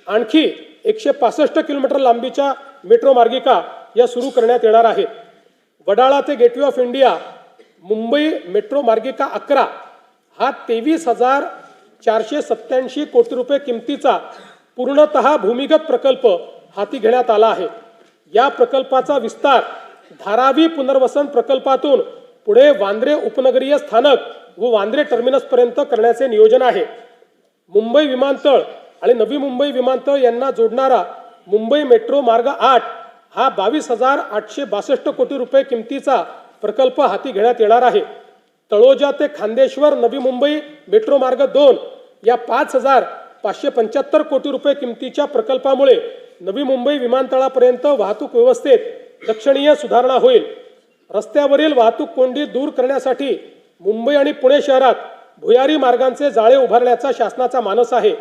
आणखी 165 किलोमीटर लांबीच्या मेट्रो मार्गिका या सुरू करण्यात येणार आहेत। वडाळा ते gateway of India Mumbai metro मार्गिका 11 हा 23,487 कोटी रुपये किमतीचा पूर्णतः भूमिगत प्रकल्प हाती घेण्यात आला आहे। या प्रकल्पाचा विस्तार धारावी पुनर्वसन प्रकल्पातून पुढे वांद्रे उपनगरीय स्थानक व वांद्रे टर्मिनस पर्यंत करण्याचे नियोजन आहे। मुंबई विमानतळ आणि नवी मुंबई विमानतळ यांना जोडणारा मुंबई मेट्रो मार्ग 8 हा 22,862 कोटी रुपये किमतीचा प्रकल्प हाती घेण्यात येणार आहे। तळोजा ते खांदेश्वर नवी मुंबई मेट्रो मार्ग 2 या 5,575 कोटी रुपये किमतीच्या प्रकल्पामुळे नवी मुंबई विमानतळापर्यंत वाहतूक व्यवस्थेत लक्षणीय सुधारणा होईल। रस्त्यावरील वाहतूक कोंडी दूर करण्यासाठी मुंबई आणि पुणे शहरात भुयारी मार्गांचे जाळे उभारण्याचा शासनाचा मानस आहे।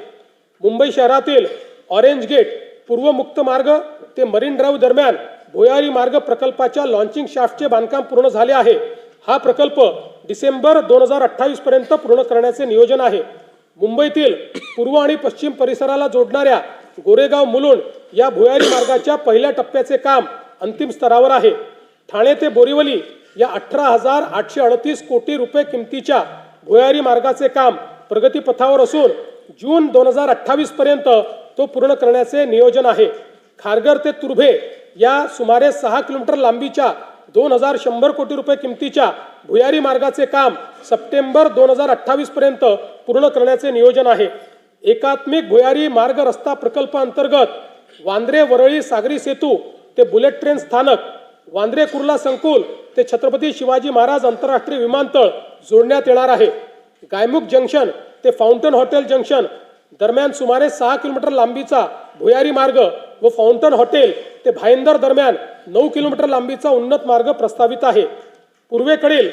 मुंबई शहरातील ऑरेंज गेट पूर्व मुक्त मार्ग ते मरीन ड्राईव्ह दरम्यान भुयारी मार्ग प्रकल्पाच्या लॉन्चिंग शाफ्टचे बांधकाम पूर्ण झाले आहे। हा प्रकल्प डिसेंबर 2028 पर्यंत पूर्ण करण्याचे नियोजन आहे। मुंबईतील पूर्व आणि पश्चिम परिसराला जोडणाऱ्या गोरेगाव मुलुंड या भुयारी मार्गाच्या पहिल्या टप्प्याचे काम अंतिम स्तरावर आहे। ठाणे ते बोरिवली या 18,838 कोटी रुपये किमतीच्या भुयारी मार्गाचे काम प्रगतीपथावर असून जून 2028 पर्यंत तो पूर्ण करण्याचे नियोजन आहे। खारघर ते तुर्भे या सुमारे 6 किलोमीटर लांबीच्या 2,100 कोटी रुपये किमतीच्या भुयारी मार्गाचे काम सप्टेंबर 2028 पर्यंत पूर्ण करण्याचे नियोजन आहे। एकात्मिक भुयारी मार्ग रस्ता प्रकल्प अंतर्गत वांद्रे वरळी सागरी सेतू ते बुलेट ट्रेन स्थानक, वांद्रे कुर्ला संकुल ते छत्रपती शिवाजी महाराज आंतरराष्ट्रीय विमानतळ जोडण्यात येणार आहे। गायमुख जंक्शन ते फाउंटन हॉटेल जंक्शन दरम्यान सुमारे 6 किलोमीटर लांबीचा भुयारी मार्ग व फाउंटन हॉटेल ते भाईंदर दरम्यान 9 किलोमीटर लांबीचा उन्नत मार्ग प्रस्तावित आहे। पूर्वेकडील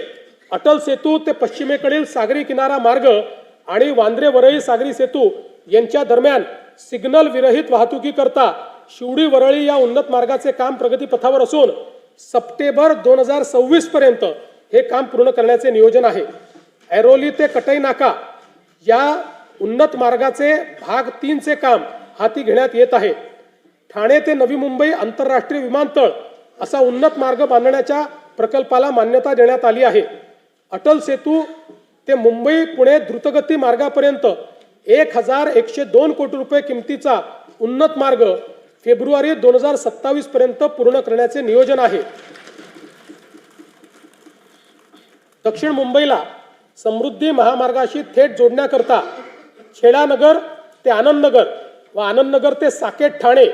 अटल सेतू ते पश्चिमेकडील सागरी किनारा मार्ग आणि वांद्रे वरळी सागरी सेतू यांच्या दरम्यान सिग्नल विरहित वाहतुकीकरता शिवडी वरळी या उन्नत मार्गाचे काम प्रगतीपथावर असून सप्टेंबर 2026 पर्यंत हे काम पूर्ण करण्याचे नियोजन आहे। ऐरोली ते कटई नाका या उन्नत मार्गाचे भाग 3 चे काम हाती घेण्यात येत आहे। ठाणे ते नवी मुंबई आंतरराष्ट्रीय विमानतळ असा उन्नत मार्ग बांधण्याच्या प्रकल्पाला मान्यता देण्यात आली आहे। अटल सेतू ते मुंबई पुणे द्रुतगती मार्गापर्यंत 1,102 कोटी रुपये किमतीचा उन्नत मार्ग फेब्रुवारी 2027 पर्यंत पूर्ण करण्याचे नियोजन आहे। दक्षिण मुंबईला समृद्धी महामार्गाशी थेट जोडण्याकरता छेडानगर ते आनंदनगर व आनंदनगर ते साकेत ठाणे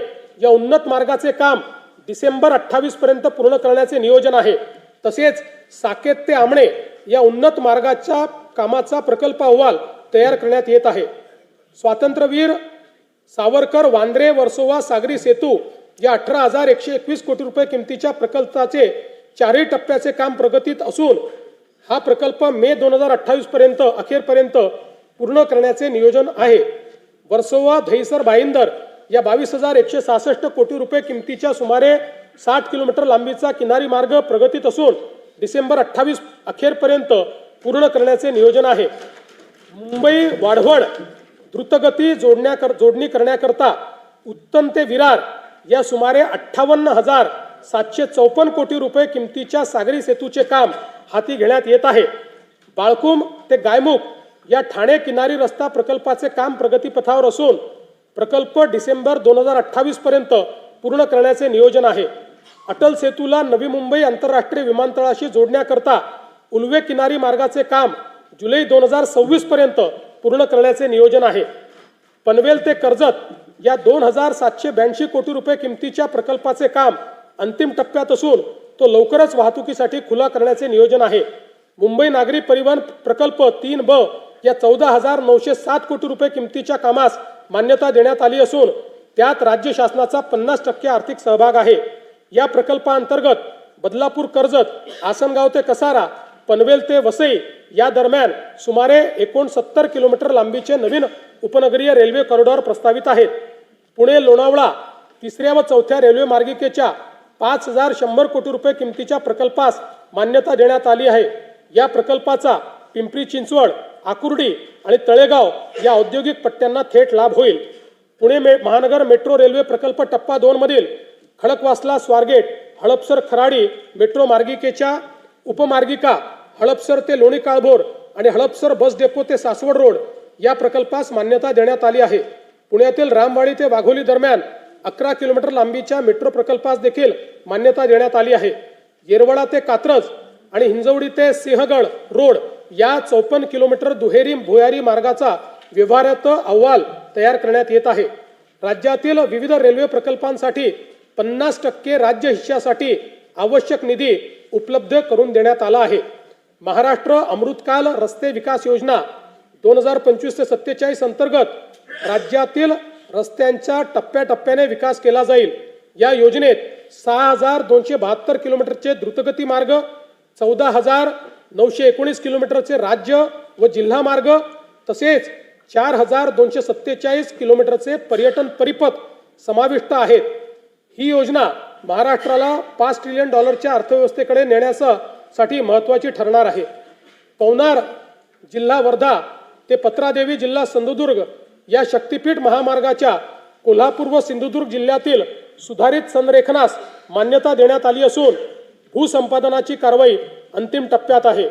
या उन्नत मार्गाचे काम डिसेंबर 28 पर्यंत पूर्ण करण्याचे नियोजन आहे। तसेच साकेत ते आमणे या उन्नत मार्गाच्या कामाचा प्रकल्प अहवाल तयार करण्यात येत आहे। स्वातंत्र्यवीर सावरकर वांद्रे वर्सोवा सागरी सेतू या 18,121 कोटी रुपये किमतीच्या प्रकल्पाचे 4ही टप्प्याचे काम प्रगतीत असून हा प्रकल्प मे 2028 पर्यंत अखेरपर्यंत पूर्ण करण्याचे नियोजन आहे। वर्सोवा दहिसर भाईंदर या 22,166 कोटी रुपये किमतीच्या सुमारे 60 किलोमीटर लांबीचा किनारी मार्ग प्रगतीत असून डिसेंबर 28 अखेरपर्यंत पूर्ण करण्याचे नियोजन आहे. मुंबई वाढवण द्रुतगती जोडणी करण्याकरता उत्तम ते विरार या सुमारे 58,754 कोटी रुपये किमतीच्या सागरी सेतूचे काम हाती घेण्यात येत आहे. बाळकुम ते गायमुख या ठाणे किनारी रस्ता प्रकल्पाचे काम प्रगतीपथावर असून प्रकल्प डिसेंबर 2028 पर्यंत पूर्ण करण्याचे नियोजन आहे. अटल सेतूला नवी मुंबई आंतरराष्ट्रीय विमानतळाशी जोडण्याकरता उल्वे किनारी मार्गाचे काम जुलै 2026 पर्यंत पूर्ण करण्याचे नियोजन आहे. पनवेल ते कर्जत या 2,782 कोटी रुपये किमतीच्या प्रकल्पाचे काम अंतिम टप्प्यात असून तो लवकरच वाहतुकीसाठी खुला करण्याचे नियोजन आहे. मुंबई नागरी परिवहन प्रकल्प 3B या 14,907 कोटी रुपये किमतीच्या कामास मान्यता देण्यात आली असून त्यात राज्य शासनाचा 50% आर्थिक सहभाग आहे. या प्रकल्पाअंतर्गत बदलापूर कर्जत, आसनगाव ते कसारा, पनवेल ते वसई या दरम्यान सुमारे 69 किलोमीटर लांबीचे नवीन उपनगरीय रेल्वे कॉरिडॉर प्रस्तावित आहेत. पुणे लोणावळा 3ऱ्या व 4थ्या रेल्वे मार्गिकेच्या 5,100 कोटी रुपये किमतीच्या प्रकल्पास मान्यता देण्यात आली आहे. या प्रकल्पाचा पिंपरी चिंचवड, आकुर्डी आणि तळेगाव या औद्योगिक पट्ट्यांना थेट लाभ होईल. पुणे महानगर मेट्रो रेल्वे प्रकल्प टप्पा 2 मधील खडकवासला स्वारगेट, हडपसर खराडी मेट्रो मार्गिकेच्या उपमार्गिका हडपसर ते लोणी काळभोर आणि हडपसर बस डेपो ते सासवड रोड या प्रकल्पास मान्यता देण्यात आली आहे. पुण्यातील रामवाडी ते वाघोली दरम्यान 11 किलोमीटर लांबीच्या मेट्रो प्रकल्पास देखील मान्यता देण्यात आली आहे. येरवडा ते कात्रज आणि हिंजवडी ते सिंहगड रोड या 54 किलोमीटर दुहेरी भुयारी मार्गाचा व्यवहार्यता अहवाल तयार करण्यात येत आहे. राज्यातील विविध रेल्वे प्रकल्पांसाठी 50% राज्य हिश्श्यासाठी आवश्यक निधी उपलब्ध करून देण्यात आला आहे. महाराष्ट्र अमृतकाल रस्ते विकास योजना 2025 ते 47 अंतर्गत राज्यातील रस्त्यांचा टप्प्याटप्प्याने विकास केला जाईल. या योजनेत 6,272 किलोमीटरचे द्रुतगती मार्ग, 14,919 किलोमीटरचे राज्य व जिल्हा मार्ग तसेच 4,247 किलोमीटरचे पर्यटन परिपथ समाविष्ट आहेत. ही योजना महाराष्ट्राला $5 ट्रिलियन अर्थव्यवस्थेकडे नेण्यासाठी महत्त्वाची ठरणार आहे. पवनार जिल्हा वर्धा ते पत्रादेवी जिल्हा सिंधुदुर्ग या शक्तिपीठ महामार्गाच्या कोल्हापूर व सिंधुदुर्ग जिल्ह्यातील सुधारित संरेखनास मान्यता देण्यात आली असून भूसंपादनाची कारवाई अंतिम टप्प्यात आहे.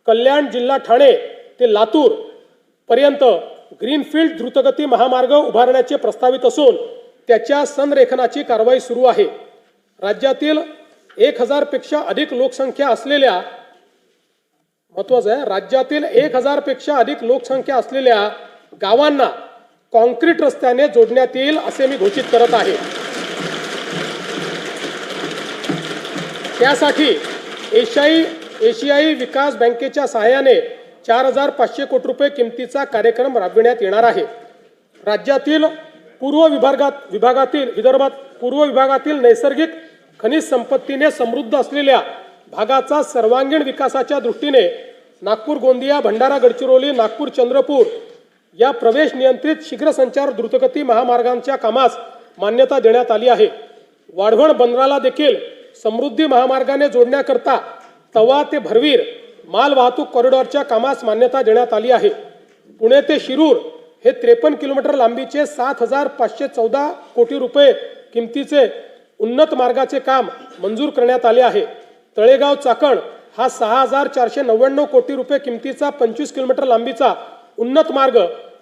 कल्याण जिल्हा ठाणे ते लातूर पर्यंत ग्रीनफील्ड द्रुतगती महामार्ग उभारण्याचे प्रस्तावित असून त्याच्या संरेखनाची कारवाई सुरू आहे. राज्यातील 1,000 पेक्षा अधिक लोकसंख्या असलेल्या महत्त्वाचं आहे राज्यातील 1,000 पेक्षा अधिक लोकसंख्या असलेल्या गावांना कॉन्क्रीट रस्त्याने जोडण्यात येईल असे मी घोषित करत आहे. त्यासाठी एशियाई विकास बँकेच्या सहाय्याने 4,500 कोटी रुपये किमतीचा कार्यक्रम राबविण्यात येणार आहे. राज्यातील पूर्व विभागातील नैसर्गिक खनिज संपत्तीने समृद्ध असलेल्या भागाचा सर्वांगीण विकासाच्या दृष्टीने नागपूर गोंदिया, भंडारा गडचिरोली, नागपूर चंद्रपूर या प्रवेश नियंत्रित शीघ्र संचार द्रुतगती महामार्गांच्या कामास मान्यता देण्यात आली आहे. वाढवण बंदराला देखील समृद्धी महामार्गाने जोडण्याकरता तवा ते भरवीर माल वाहतूक कॉरिडॉरच्या कामास मान्यता देण्यात आली आहे. पुणे ते शिरूर हे 53 किलोमीटर लांबीचे 7,514 कोटी रुपये किमतीचे उन्नत मार्गाचे काम मंजूर करण्यात आले आहे. तळेगाव चाकण हा 6,499 कोटी रुपये किमतीचा 25 किलोमीटर लांबीचा उन्नत मार्ग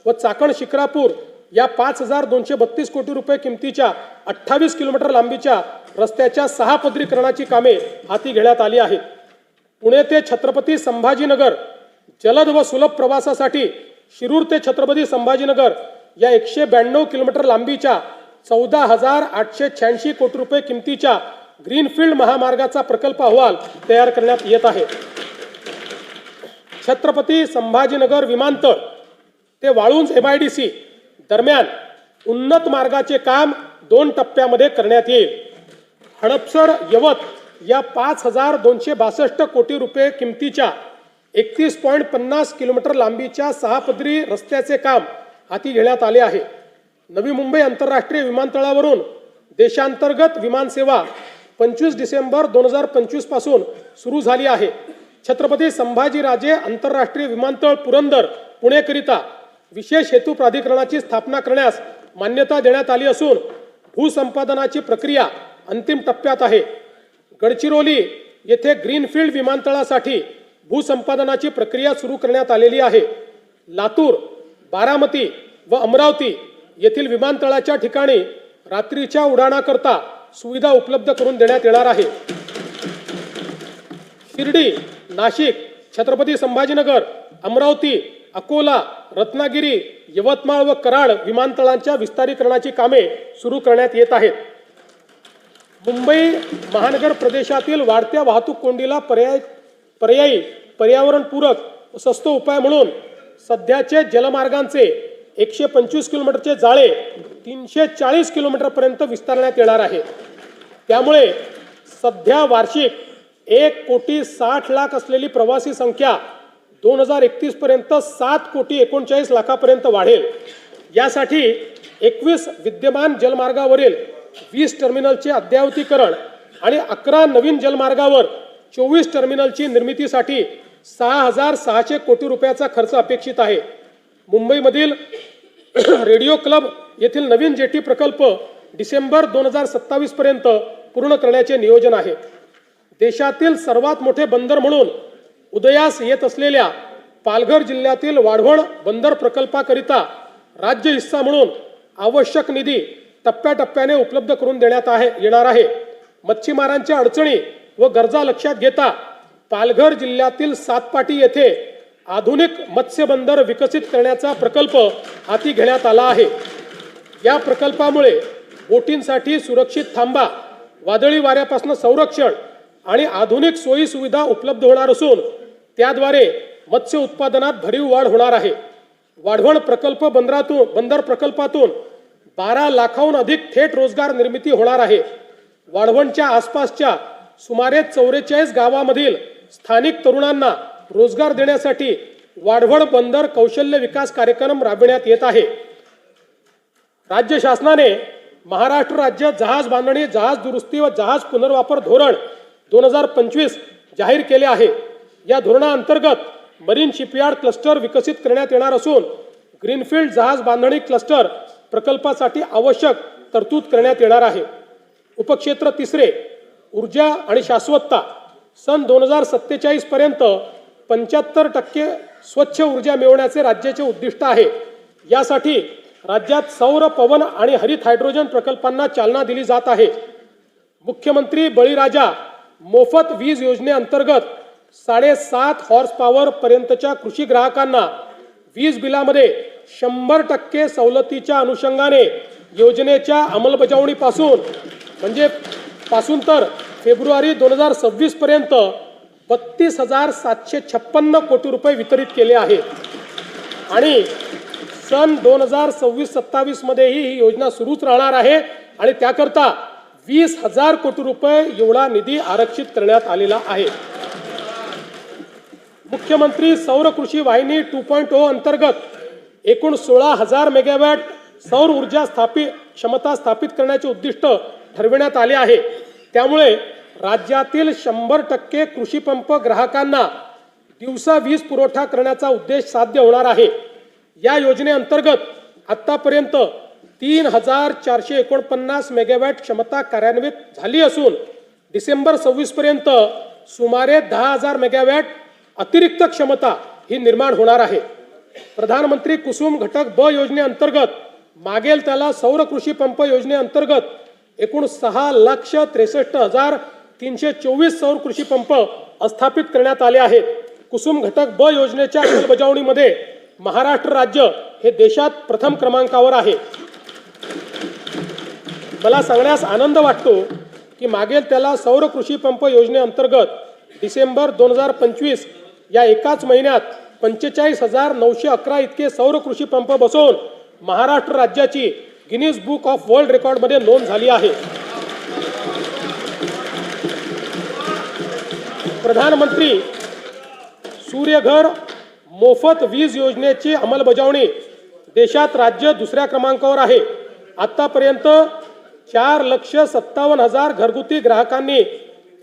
व चाकण शिक्रापूर या 5,232 कोटी रुपये किमतीच्या 28 किलोमीटर लांबीच्या रस्त्याच्या 6 पदरीकरणाची कामे हाती घेण्यात आली आहेत. पुणे ते छत्रपती संभाजीनगर जलद व सुलभ प्रवासासाठी शिरूर ते छत्रपती संभाजीनगर या 192 किलोमीटर लांबीच्या 14,886 कोटी रुपये किमतीच्या ग्रीनफील्ड महामार्गाचा प्रकल्प अहवाल तयार करण्यात येत आहे. छत्रपती संभाजीनगर विमानतळ ते वाळुंज MIDC दरम्यान उन्नत मार्गाचे काम 2 टप्प्यामध्ये करण्यात येईल. हडपसर यवत या 5,262 कोटी रुपये किमतीच्या 31.50 किलोमीटर लांबीच्या 6 पदरी रस्त्याचे काम हाती घेण्यात आले आहे. नवी मुंबई आंतरराष्ट्रीय विमानतळावरून देशांतर्गत विमानसेवा 25 डिसेंबर 2025 पासून सुरू झाली आहे. छत्रपती संभाजीराजे आंतरराष्ट्रीय विमानतळ पुरंदर पुणेकरिता विशेष हेतू प्राधिकरणाची स्थापना करण्यास मान्यता देण्यात आली असून भूसंपादनाची प्रक्रिया अंतिम टप्प्यात आहे. गडचिरोली येथे ग्रीनफील्ड विमानतळासाठी भूसंपादनाची प्रक्रिया सुरू करण्यात आलेली आहे. लातूर, बारामती व अमरावती येथील विमानतळाच्या ठिकाणी रात्रीच्या उड्डाणाकरता सुविधा उपलब्ध करून देण्यात येणार आहे. शिर्डी, नाशिक, छत्रपती संभाजीनगर, अमरावती, अकोला, रत्नागिरी, यवतमाळ व कराड विमानतळांच्या विस्तारीकरणाची कामे सुरू करण्यात येत आहेत. मुंबई महानगर प्रदेशातील वाढत्या वाहतूक कोंडीला पर्यायी पर्यावरणपूरक व स्वस्त उपाय म्हणून सध्याचे जलमार्गांचे 125 किलोमीटरचे जाळे 340 किलोमीटरपर्यंत विस्तारण्यात येणार आहे. त्यामुळे सध्या वार्षिक 1,60,00,000 असलेली प्रवासी संख्या 2031 पर्यंत 7,39,00,000 वाढेल. यासाठी 21 विद्यमान जलमार्गावरील 20 टर्मिनलचे अद्ययावतीकरण आणि 11 नवीन जलमार्गावर 24 टर्मिनलची निर्मितीसाठी 6,600 कोटी रुपयाचा खर्च अपेक्षित आहे. मुंबईमधील रेडिओ क्लब येथील नवीन जेटी प्रकल्प डिसेंबर 2027 पर्यंत पूर्ण करण्याचे नियोजन आहे. देशातील सर्वात मोठे बंदर म्हणून उदयास येत असलेल्या पालघर जिल्ह्यातील वाढवण बंदर प्रकल्पाकरिता राज्य हिस्सा म्हणून आवश्यक निधी टप्प्याटप्प्याने उपलब्ध करून देण्यात येणार आहे. मच्छीमारांच्या अडचणी व गरजा लक्षात घेता पालघर जिल्ह्यातील सातपाटी येथे आधुनिक मत्स्य बंदर विकसित करण्याचा प्रकल्प हाती घेण्यात आला आहे. या प्रकल्पामुळे बोटींसाठी सुरक्षित थांबा, वादळी वाऱ्यापासून संरक्षण आणि आधुनिक सोयी सुविधा उपलब्ध होणार असून त्याद्वारे मत्स्य उत्पादनात भरीव वाढ होणार आहे. वाढवण बंदर प्रकल्पातून 12 लाखाहून अधिक थेट रोजगार निर्मिती होणार आहे. वाढवणच्या आसपासच्या सुमारे 44 गावामधील स्थानिक तरुणांना रोजगार देण्यासाठी वाढवण बंदर कौशल्य विकास कार्यक्रम राबविण्यात येत आहे. राज्य शासनाने महाराष्ट्र राज्य जहाज बांधणी, जहाज दुरुस्ती व जहाज पुनर्वापर धोरण 2025 जाहीर केले आहे. या धोरणाअंतर्गत मरीन शिपयार्ड क्लस्टर विकसित करण्यात येणार असून ग्रीनफील्ड जहाज बांधणी क्लस्टर प्रकल्पासाठी आवश्यक तरतूद करण्यात येणार आहे. उपक्षेत्र 3 ऊर्जा आणि शाश्वतता सन 2047 पर्यंत 75% स्वच्छ ऊर्जा मिळवण्याचे राज्याचे उद्दिष्ट आहे. यासाठी राज्यात सौर, पवन आणि हरित हायड्रोजन प्रकल्पांना चालना दिली जात आहे. मुख्यमंत्री बळीराजा मोफत वीज योजनेअंतर्गत 7.5 हॉर्स पॉवर पर्यंतच्या कृषी ग्राहकांना वीज बिलामध्ये 100% सवलतीच्या अनुषंगाने योजनेच्या अंमलबजावणीपासून तर फेब्रुवारी 2026 पर्यंत 32,756 कोटी रुपये वितरित केले आहेत आणि सन 2026-27 मध्येही ही योजना सुरूच राहणार आहे आणि त्याकरता 20,000 कोटी रुपये एवढा निधी आरक्षित करण्यात आलेला आहे. मुख्यमंत्री सौर कृषी वाहिनी 2.0 अंतर्गत एकूण 16,000 मेगावॅट सौर ऊर्जा क्षमता स्थापित करण्याचे उद्दिष्ट ठरविण्यात आले आहे. त्यामुळे राज्यातील 100% कृषी पंप ग्राहकांना दिवसा वीज पुरवठा करण्याचा उद्देश साध्य होणार आहे. या योजनेअंतर्गत आतापर्यंत 3,449 मेगावॅट क्षमता कार्यान्वित झाली असून डिसेंबर 26 पर्यंत सुमारे 10,000 मेगावॅट अतिरिक्त क्षमता ही निर्माण होणार आहे. प्रधानमंत्री कुसुम घटक ब योजनेअंतर्गत मागेल त्याला सौर कृषी पंप योजनेअंतर्गत एकूण 6,63,324 सौर कृषी पंप स्थापित करण्यात आले आहेत. कुसुम घटक ब योजनेच्या अंमलबजावणीमध्ये महाराष्ट्र राज्य हे देशात प्रथम क्रमांकावर आहे. मला सांगण्यास आनंद वाटतो की मागेल त्याला सौर कृषी पंप योजनेअंतर्गत डिसेंबर 2025 या एकाच महिन्यात 45,911 इतके सौर कृषी पंप बसवून महाराष्ट्र राज्याची गिनीज बुक ऑफ वर्ल्ड रेकॉर्डमध्ये नोंद झाली आहे. प्रधानमंत्री सूर्यघर मोफत वीज योजनेची अंमलबजावणी देशात राज्य दुसऱ्या क्रमांकावर आहे. आतापर्यंत 4,57,000 घरगुती ग्राहकांनी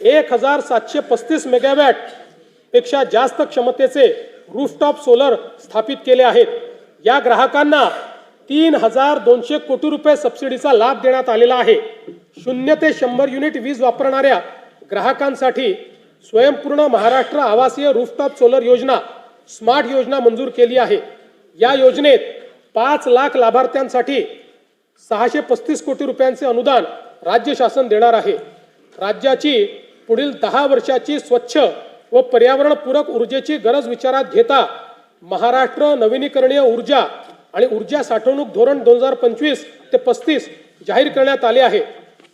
1,735 मेगावॅट पेक्षा जास्त क्षमतेचे रूफटॉप सोलर स्थापित केले आहेत. या ग्राहकांना 3,200 कोटी रुपये सबसिडीचा लाभ देण्यात आलेला आहे. 0 ते 100 युनिट वीज वापरणाऱ्या ग्राहकांसाठी स्वयंपूर्ण महाराष्ट्र आवासीय रूफटॉप सोलर योजना स्मार्ट योजना मंजूर केली आहे. या योजनेत 5 लाख लाभार्थ्यांसाठी 635 कोटी रुपयांचे अनुदान राज्य शासन देणार आहे. राज्याची पुढील 10 वर्षाची स्वच्छ व पर्यावरणपूरक ऊर्जेची गरज विचारात घेता महाराष्ट्र नवीनीकरणीय ऊर्जा आणि ऊर्जा साठवणूक धोरण 2025 ते 35 जाहीर करण्यात आले आहे.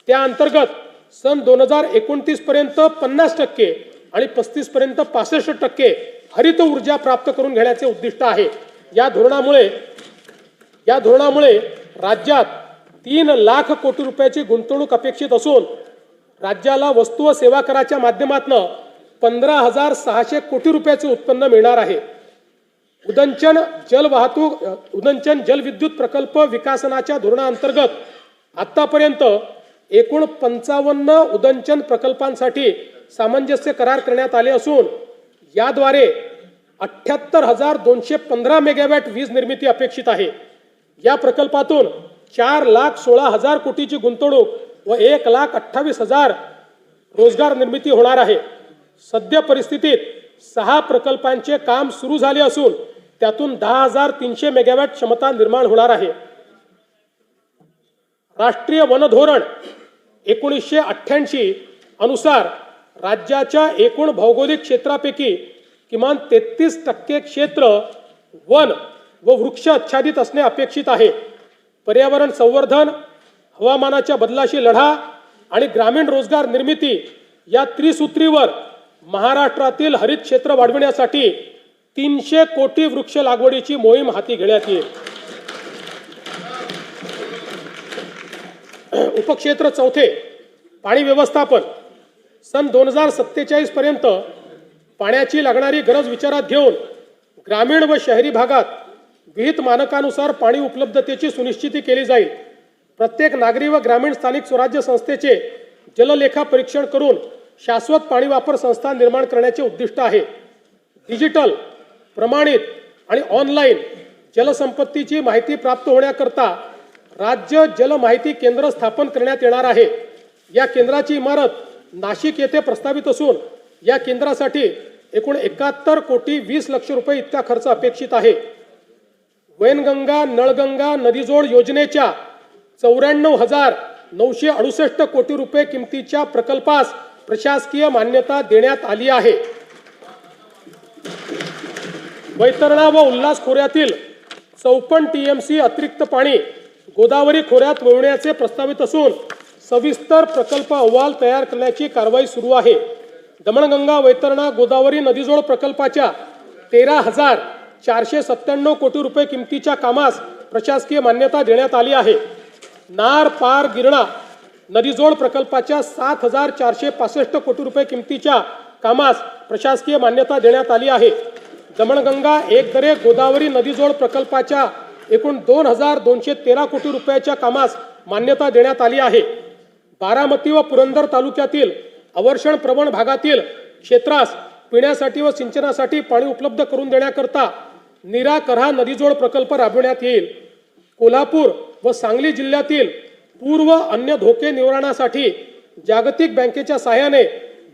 त्या अंतर्गत सन 2029 पर्यंत 50% आणि 35 पर्यंत 65% हरित ऊर्जा प्राप्त करून घेण्याचे उद्दिष्ट आहे. या धोरणामुळे राज्यात 3 लाख कोटी रुपयाची गुंतवणूक अपेक्षित असून राज्याला वस्तू व सेवा कराच्या माध्यमातून 15,600 कोटी रुपयाचे उत्पन्न मिळणार आहे. उदंचन जलविद्युत प्रकल्प विकासनाच्या धोरणाअंतर्गत आतापर्यंत एकूण 55 उदंचन प्रकल्पांसाठी सामंजस्य करार करण्यात आले असून याद्वारे 78,215 मेगावॅट वीज निर्मिती अपेक्षित आहे. या प्रकल्पातून 4,16,000 कोटीची गुंतवणूक व 1,28,000 रोजगार निर्मिती होणार आहे. सद्य परिस्थितीत 6 प्रकल्पांचे काम सुरू झाले असून त्यातून 10,300 मेगावॅट क्षमता निर्माण होणार आहे. राष्ट्रीय वन धोरण 1988 अनुसार राज्याच्या एकूण भौगोलिक क्षेत्रापैकी किमान 33% क्षेत्र वन व वृक्ष आच्छादित असणे अपेक्षित आहे. पर्यावरण संवर्धन, हवामानाच्या बदलाशी लढा आणि ग्रामीण रोजगार निर्मिती या त्रिसूत्रीवर महाराष्ट्रातील हरित क्षेत्र वाढविण्यासाठी 300 कोटी वृक्ष लागवडीची मोहीम हाती घेण्यात येईल. उपक्षेत्र 4 पाणी व्यवस्थापन. सन 2047 पर्यंत पाण्याची लागणारी गरज विचारात घेऊन ग्रामीण व शहरी भागात विहित मानकानुसार पाणी उपलब्धतेची सुनिश्चिती केली जाईल. प्रत्येक नागरी व ग्रामीण स्थानिक स्वराज्य संस्थेचे जललेखा परीक्षण करून शाश्वत पाणी वापर संस्था निर्माण करण्याचे उद्दिष्ट आहे. डिजिटल, प्रमाणित आणि ऑनलाईन जलसंपत्तीची माहिती प्राप्त होण्याकरता राज्य जल माहिती केंद्र स्थापन करण्यात येणार आहे. या केंद्राची इमारत नाशिक येथे प्रस्तावित असून या केंद्रासाठी एकूण 71 कोटी 20 लक्ष रुपये इतका खर्च अपेक्षित आहे. वैनगंगा नळगंगा नदीजोड योजनेच्या 94,968 कोटी रुपये किमतीच्या प्रकल्पास प्रशासकीय मान्यता देण्यात आली आहे. वैतरणा व उल्हास खोऱ्यातील 54 TMC अतिरिक्त पाणी गोदावरी खोऱ्यात वळवण्याचे प्रस्तावित असून सविस्तर प्रकल्प अहवाल तयार करण्याची कारवाई सुरू आहे. दमणगंगा वैतरणा गोदावरी नदीजोड प्रकल्पाच्या 13,497 कोटी रुपये किमतीच्या कामास प्रशासकीय मान्यता देण्यात आली आहे. नार पार गिरणा नदीजोड प्रकल्पाच्या 7,465 कोटी रुपये किमतीच्या कामास प्रशासकीय मान्यता देण्यात आली आहे. दमणगंगा एकदरे गोदावरी नदीजोड प्रकल्पाच्या एकूण 2,213 कोटी रुपयाच्या कामास मान्यता देण्यात आली आहे. बारामती व पुरंदर तालुक्यातील अवर्षण प्रवण भागातील क्षेत्रास पिण्यासाठी व सिंचनासाठी पाणी उपलब्ध करून देण्याकरता नीरा करहा नदीजोड प्रकल्प राबविण्यात येईल. कोल्हापूर व सांगली जिल्ह्यातील पूर व अन्य धोके निवारणासाठी जागतिक बँकेच्या सहाय्याने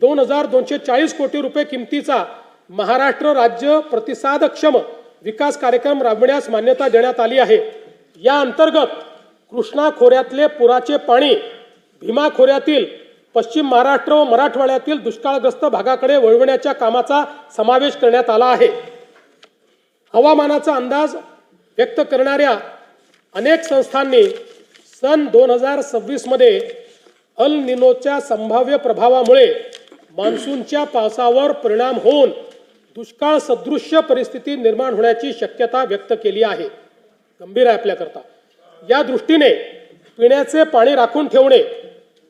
2,240 कोटी रुपये किमतीचा महाराष्ट्र राज्य प्रतिसादक्षम विकास कार्यक्रम राबविण्यास मान्यता देण्यात आली आहे. या अंतर्गत कृष्णा खोऱ्यातले पुराचे पाणी भीमा खोऱ्यातील पश्चिम महाराष्ट्र व मराठवाड्यातील दुष्काळग्रस्त भागाकडे वळविण्याच्या कामाचा समावेश करण्यात आला आहे. हवामानाचा अंदाज व्यक्त करणाऱ्या अनेक संस्थांनी सन 2026 मध्ये अल निनोच्या संभाव्य प्रभावामुळे मान्सूनच्या पावसावर परिणाम होऊन दुष्काळ सदृश्य परिस्थिती निर्माण होण्याची शक्यता व्यक्त केली आहे. गंभीर आहे आपल्याकरता. या दृष्टीने पिण्याचे पाणी राखून ठेवणे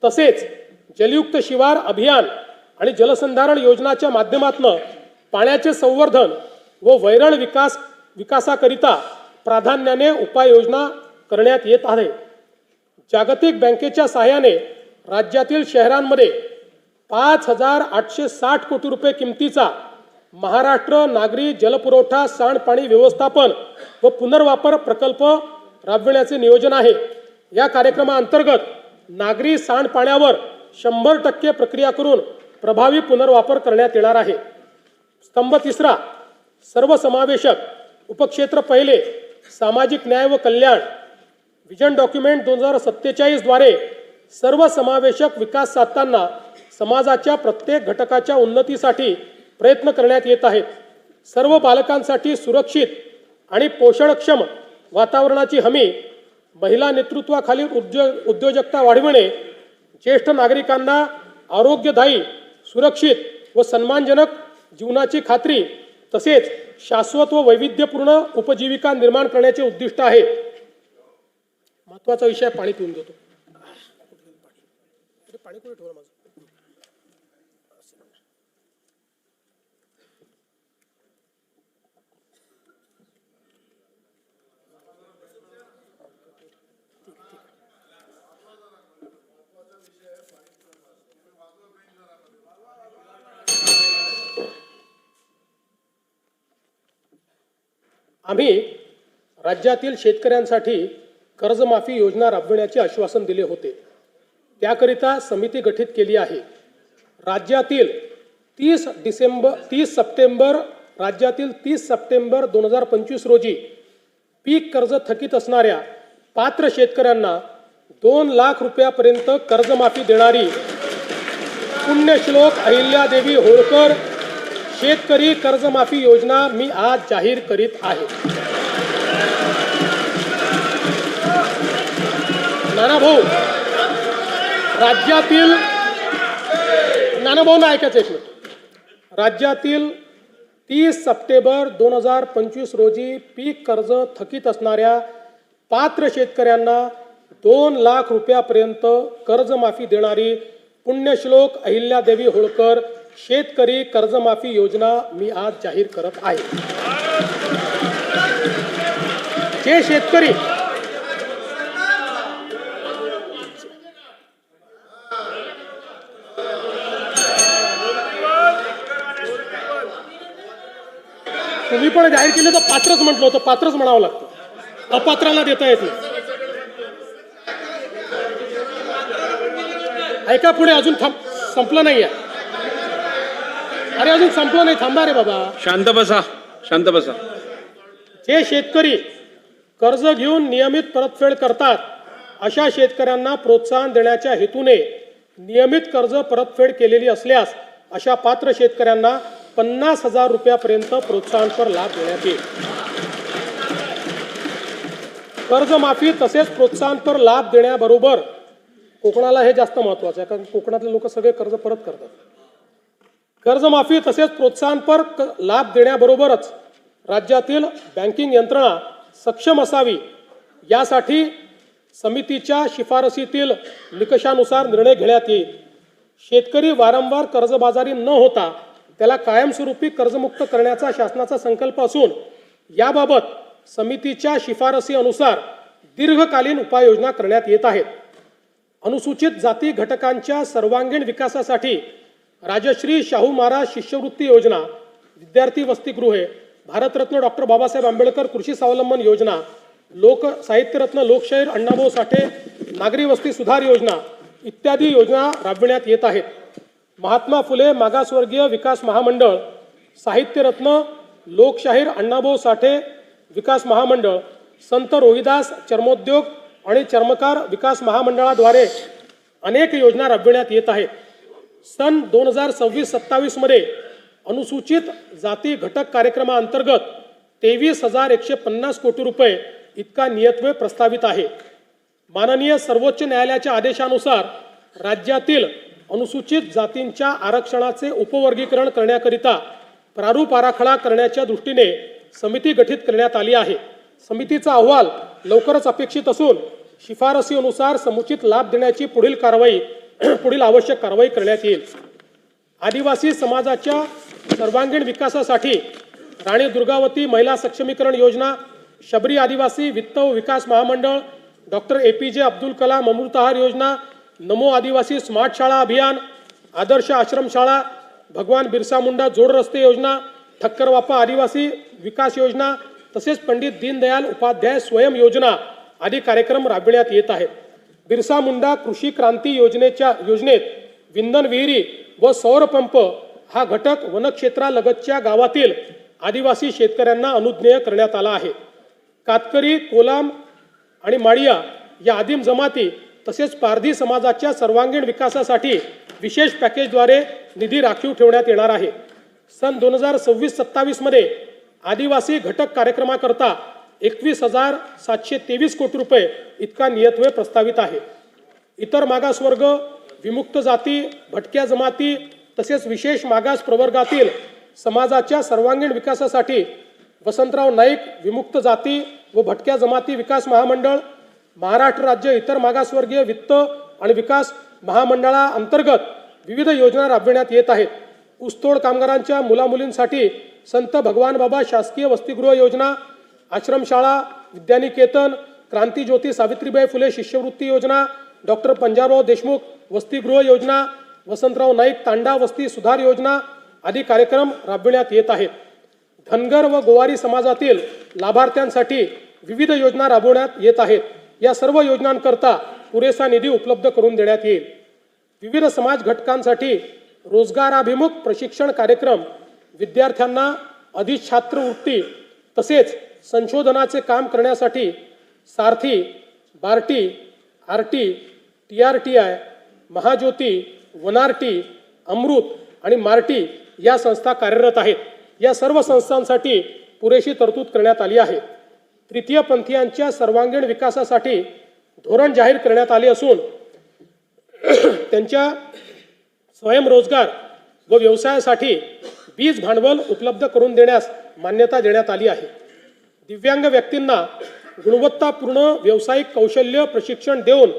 तसेच जलयुक्त शिवार अभियान आणि जलसंधारण योजनाच्या माध्यमातून पाण्याचे संवर्धन व वैरण विकासाकरिता प्राधान्याने उपाययोजना करण्यात येत आहे. जागतिक बँकेच्या सहाय्याने राज्यातील शहरांमध्ये 5,860 कोटी रुपये किमतीचा महाराष्ट्र नागरी जलपुरवठा सांडपाणी व्यवस्थापन व पुनर्वापर प्रकल्प राबविण्याचे नियोजन आहे। या कार्यक्रमाअंतर्गत नागरी सांडपाण्यावर 100% प्रक्रिया करून प्रभावी पुनर्वापर करण्यात येणार आहे। स्तंभ 3 सर्वसमावेशक उपक्षेत्र पहिले सामाजिक न्याय व कल्याण विजन डॉक्युमेंट 2047 द्वारे सर्वसमावेशक विकास साधताना समाजाच्या प्रत्येक घटकाच्या उन्नतीसाठी प्रयत्न करण्यात येत आहेत। सर्व बालकांसाठी सुरक्षित आणि पोषणक्षम वातावरणाची हमी, महिला नेतृत्वाखालील उद्योजकता वाढविणे, ज्येष्ठ नागरिकांना आरोग्यदायी, सुरक्षित व सन्मानजनक जीवनाची खात्री तसेच शाश्वत व वैविध्यपूर्ण उपजीविका निर्माण करण्याचे उद्दिष्ट आहे। महत्त्वाचा विषय पाणी पिऊन देतो। पाणी कुठे ठेवलं माझं? आम्ही राज्यातील शेतकऱ्यांसाठी कर्जमाफी योजना राबविण्याचे आश्वासन दिले होते। त्याकरिता समिती गठीत केली आहे। राज्यातील 30 सप्टेंबर 2025 रोजी पीक कर्ज थकीत असणाऱ्या पात्र शेतकऱ्यांना 2 लाख रुपयापर्यंत कर्जमाफी देणारी पुण्यश्लोक अहिल्यादेवी होळकर शेतकरी कर्जमाफी योजना मी आज जाहीर करीत आहे। नानाभाऊ, राज्यातील नानाभाऊ ऐकायचं एक मिनिट। राज्यातील 30 सप्टेंबर 2025 रोजी पीक कर्ज थकीत असणाऱ्या पात्र शेतकऱ्यांना 2 लाख रुपयापर्यंत कर्जमाफी देणारी पुण्यश्लोक अहिल्यादेवी होळकर शेतकरी कर्जमाफी योजना मी आज जाहीर करत आहे। जे शेतकरी तुम्ही पण जाहीर केलं तर पात्रच म्हटलं होतं, पात्रच म्हणावं लागतं, अपात्राला देता येत नाही। ऐका पुढे, अजून संपलं नाही आहे। अरे अजून संपलं नाही, थांबा रे बाबा, शांत बसा, शांत बसा। जे शेतकरी कर्ज घेऊन नियमित परतफेड करतात अशा शेतकऱ्यांना प्रोत्साहन देण्याच्या हेतूने नियमित कर्ज परतफेड केलेली असल्यास अशा पात्र शेतकऱ्यांना 50,000 रुपयापर्यंत प्रोत्साहनपर लाभ देण्यात येईल। कर्जमाफी तसेच प्रोत्साहनपर लाभ देण्याबरोबर कोकणाला हे जास्त महत्त्वाचं आहे, कारण कोकणातले लोक सगळे कर्ज परत करतात। कर्जमाफी तसेच प्रोत्साहनपर लाभ देण्याबरोबरच राज्यातील बँकिंग यंत्रणा सक्षम असावी यासाठी समितीच्या शिफारसीतील निकषानुसार निर्णय घेण्यात येईल। शेतकरी वारंवार कर्जबाजारी न होता त्याला कायमस्वरूपी कर्जमुक्त करण्याचा शासनाचा संकल्प असून याबाबत समितीच्या शिफारसी अनुसार दीर्घकालीन उपाययोजना करण्यात येत आहेत। अनुसूचित जाती घटकांच्या सर्वांगीण विकासासाठी राजश्री शाहू महाराज शिष्यवृत्ती योजना, विद्यार्थी वसतिगृहे, भारतरत्न डॉक्टर बाबासाहेब आंबेडकर कृषी स्वावलंबन योजना, लोक साहित्यरत्न लोकशाहीर अण्णाभाऊ साठे नागरी वस्ती सुधार योजना इत्यादी योजना राबविण्यात येत आहेत। महात्मा फुले मागासवर्गीय विकास महामंडळ, साहित्यरत्न लोकशाहीर अण्णाभाऊ साठे विकास महामंडळ, संत रोहिदास चर्मोद्योग आणि चर्मकार विकास महामंडळाद्वारे अनेक योजना राबविण्यात येत आहेत। सन 2026-27 मध्ये अनुसूचित जाती घटक कार्यक्रमाअंतर्गत 23,150 कोटी रुपये इतका नियतव्यय प्रस्तावित आहे। माननीय सर्वोच्च न्यायालयाच्या आदेशानुसार राज्यातील अनुसूचित जातींच्या आरक्षणाचे उपवर्गीकरण करण्याकरिता प्रारूप आराखडा करण्याच्या दृष्टीने समिती गठीत करण्यात आली आहे। समितीचा अहवाल लवकरच अपेक्षित असून शिफारसीनुसार समुचित लाभ देण्याची पुढील आवश्यक कारवाई करण्यात येईल। आदिवासी समाजाच्या सर्वांगीण विकासासाठी राणी दुर्गावती महिला सक्षमीकरण योजना, शबरी आदिवासी वित्त व विकास महामंडळ, डॉक्टर APJ अब्दुल कलाम अमृतहार योजना, नमो आदिवासी स्मार्ट शाळा अभियान, आदर्श आश्रम शाळा, भगवान बिरसा मुंडा जोड रस्ते योजना, ठक्कर बापा आदिवासी विकास योजना तसेच पंडित दीनदयाल उपाध्याय स्वयं योजना आदी कार्यक्रम राबविण्यात येत आहेत. बिरसा मुंडा कृषी क्रांती योजनेत विंधन विहिरी व सौर पंप हा घटक वनक्षेत्रालगतच्या गावातील आदिवासी शेतकऱ्यांना अनुज्ञेय करण्यात आला आहे. कातकरी, कोलाम आणि माळिया या आदिम जमाती तसेच पारधी समाजाच्या सर्वांगीण विकासासाठी विशेष पॅकेजद्वारे निधी राखीव ठेवण्यात येणार आहे. सन 2026-27 मध्ये आदिवासी घटक कार्यक्रमाकरता 21,723 कोटी रुपये इतका नियतव्यय प्रस्तावित आहे. इतर मागासवर्ग, विमुक्त जाती, भटक्या जमाती तसेच विशेष मागास प्रवर्गातील समाजाच्या सर्वांगीण विकासासाठी वसंतराव नाईक विमुक्त जाती व भटक्या जमाती विकास महामंडळ, महाराष्ट्र राज्य इतर मागासवर्गीय वित्त आणि विकास महामंडळाअंतर्गत विविध योजना राबविण्यात येत आहेत. ऊसतोड कामगारांच्या मुलामुलींसाठी संत भगवान बाबा शासकीय वसतिगृह योजना, आश्रमशाळा, विद्यानिकेतन, क्रांतीज्योती सावित्रीबाई फुले शिष्यवृत्ती योजना, डॉक्टर पंजाबराव देशमुख वसतिगृह योजना, वसंतराव नाईक तांडा वस्ती सुधार योजना आदी कार्यक्रम राबविण्यात येत आहेत. धनगर व गोवारी समाजातील लाभार्थ्यांसाठी विविध योजना राबवण्यात येत आहेत. या सर्व योजनांकरता पुरेसा निधी उपलब्ध करून देण्यात येईल. विविध समाज घटकांसाठी रोजगाराभिमुख प्रशिक्षण कार्यक्रम, विद्यार्थ्यांना अधिछात्रवृत्ती तसेच संशोधनाचे काम करण्यासाठी सारथी, बार्टी, आरटी, TRTI, महाज्योती, वनारटी, अमृत आणि मार्टी या संस्था कार्यरत आहेत. या सर्व संस्थांसाठी पुरेशी तरतूद करण्यात आली आहे. तृतीयपंथीयांच्या सर्वांगीण विकासासाठी धोरण जाहीर करण्यात आले असून त्यांच्या स्वयंरोजगार व व्यवसायासाठी बीज भांडवल उपलब्ध करून देण्यास मान्यता देण्यात आली आहे. दिव्यांग व्यक्तींना गुणवत्तापूर्ण व्यावसायिक कौशल्य प्रशिक्षण देऊन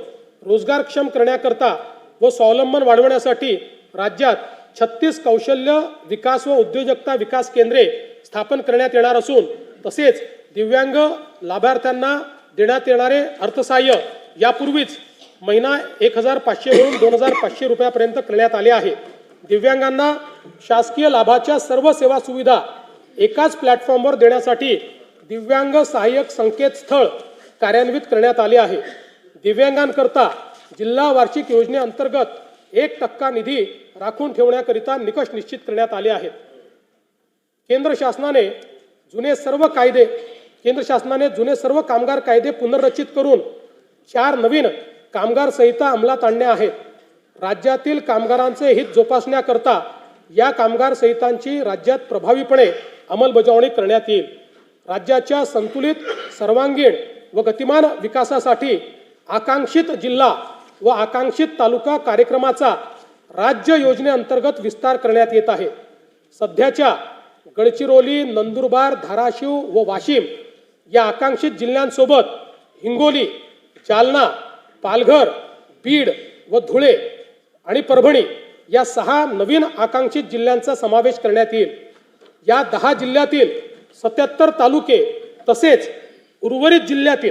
रोजगारक्षम करण्याकरता व स्वावलंबन वाढवण्यासाठी राज्यात 36 कौशल्य विकास व उद्योजकता विकास केंद्रे स्थापन करण्यात येणार असून तसेच दिव्यांग लाभार्थ्यांना देण्यात येणारे अर्थसहाय्य यापूर्वीच महिना 1,500 वरून 2,500 रुपयापर्यंत करण्यात आले आहे. दिव्यांगांना शासकीय लाभाच्या सर्व सेवा सुविधा एकाच प्लॅटफॉर्मवर देण्यासाठी दिव्यांग सहाय्यक संकेतस्थळ कार्यान्वित करण्यात आले आहे. दिव्यांगांकरता जिल्हा वार्षिक योजनेअंतर्गत 1% निधी राखून ठेवण्याकरिता निकष निश्चित करण्यात आले आहेत. केंद्र शासनाने जुने सर्व कामगार कायदे पुनर्रचित करून 4 नवीन कामगार संहिता अंमलात आणल्या आहेत. राज्यातील कामगारांचे हित जोपासण्याकरता या कामगार संहितांची राज्यात प्रभावीपणे अंमलबजावणी करण्यात येईल. राज्याच्या संतुलित, सर्वांगीण व गतिमान विकासासाठी आकांक्षित जिल्हा व आकांक्षित तालुका कार्यक्रमाचा राज्य योजनेअंतर्गत विस्तार करण्यात येत आहे. सध्याच्या गडचिरोली, नंदुरबार, धाराशिव व वाशिम या आकांक्षित जिल्ह्यांसोबत हिंगोली, जालना, पालघर, बीड व धुळे आणि परभणी या 6 नवीन आकांक्षित जिल्ह्यांचा समावेश करण्यात येईल. या 10 जिल्ह्यातील 77 तालुके तसेच उर्वरित जिल्ह्यातील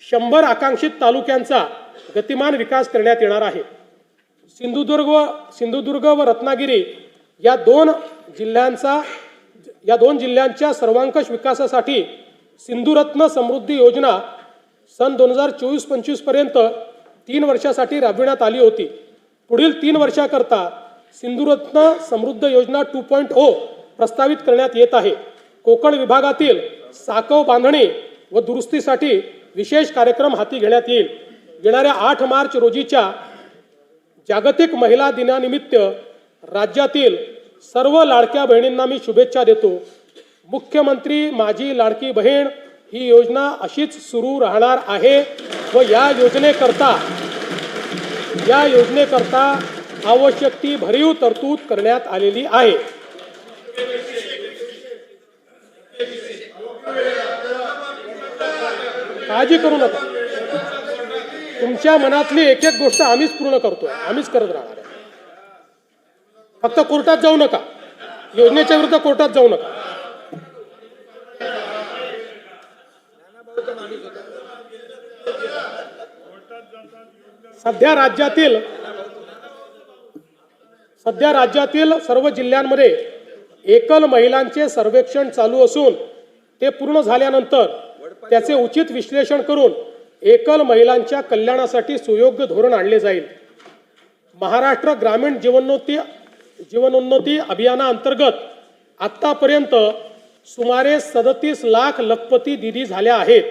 100 आकांक्षित तालुक्यांचा गतिमान विकास करण्यात येणार आहे. सिंधुदुर्ग व रत्नागिरी या दोन जिल्ह्यांच्या सर्वांकष विकासासाठी सिंधुरत्न समृद्धी योजना सन 2024-25 पर्यंत 3 वर्षासाठी राबविण्यात आली होती. पुढील 3 वर्षाकरता सिंधुरत्न समृद्ध योजना 2.0 प्रस्तावित करण्यात येत आहे. कोकण विभागातील साकव बांधणी व दुरुस्तीसाठी विशेष कार्यक्रम हाती घेण्यात येईल. येणाऱ्या 8 मार्च रोजीच्या जागतिक महिला दिनानिमित्त राज्यातील सर्व लाडक्या बहिणींना मी शुभेच्छा देतो. मुख्यमंत्री माझी लाडकी बहीण ही योजना अशीच सुरू राहणार आहे व या योजनेकरता आवश्यक ती भरीव तरतूद करण्यात आलेली आहे. काळजी करू नका. तुमच्या मनातली एक एक गोष्ट आम्हीच पूर्ण करतोय, आम्हीच करत राहणार आहे. फक्त कोर्टात जाऊ नका, योजनेच्या विरुद्ध कोर्टात जाऊ नका. सध्या राज्यातील सर्व जिल्ह्यांमध्ये एकल महिलांचे सर्वेक्षण चालू असून ते पूर्ण झाल्यानंतर त्याचे उचित विश्लेषण करून एकल महिलांच्या कल्याणासाठी सुयोग्य धोरण आणले जाईल. महाराष्ट्र ग्रामीण जीवनोन्नती अभियानाअंतर्गत आत्तापर्यंत सुमारे 37 लाख लखपती दिदी झाल्या आहेत.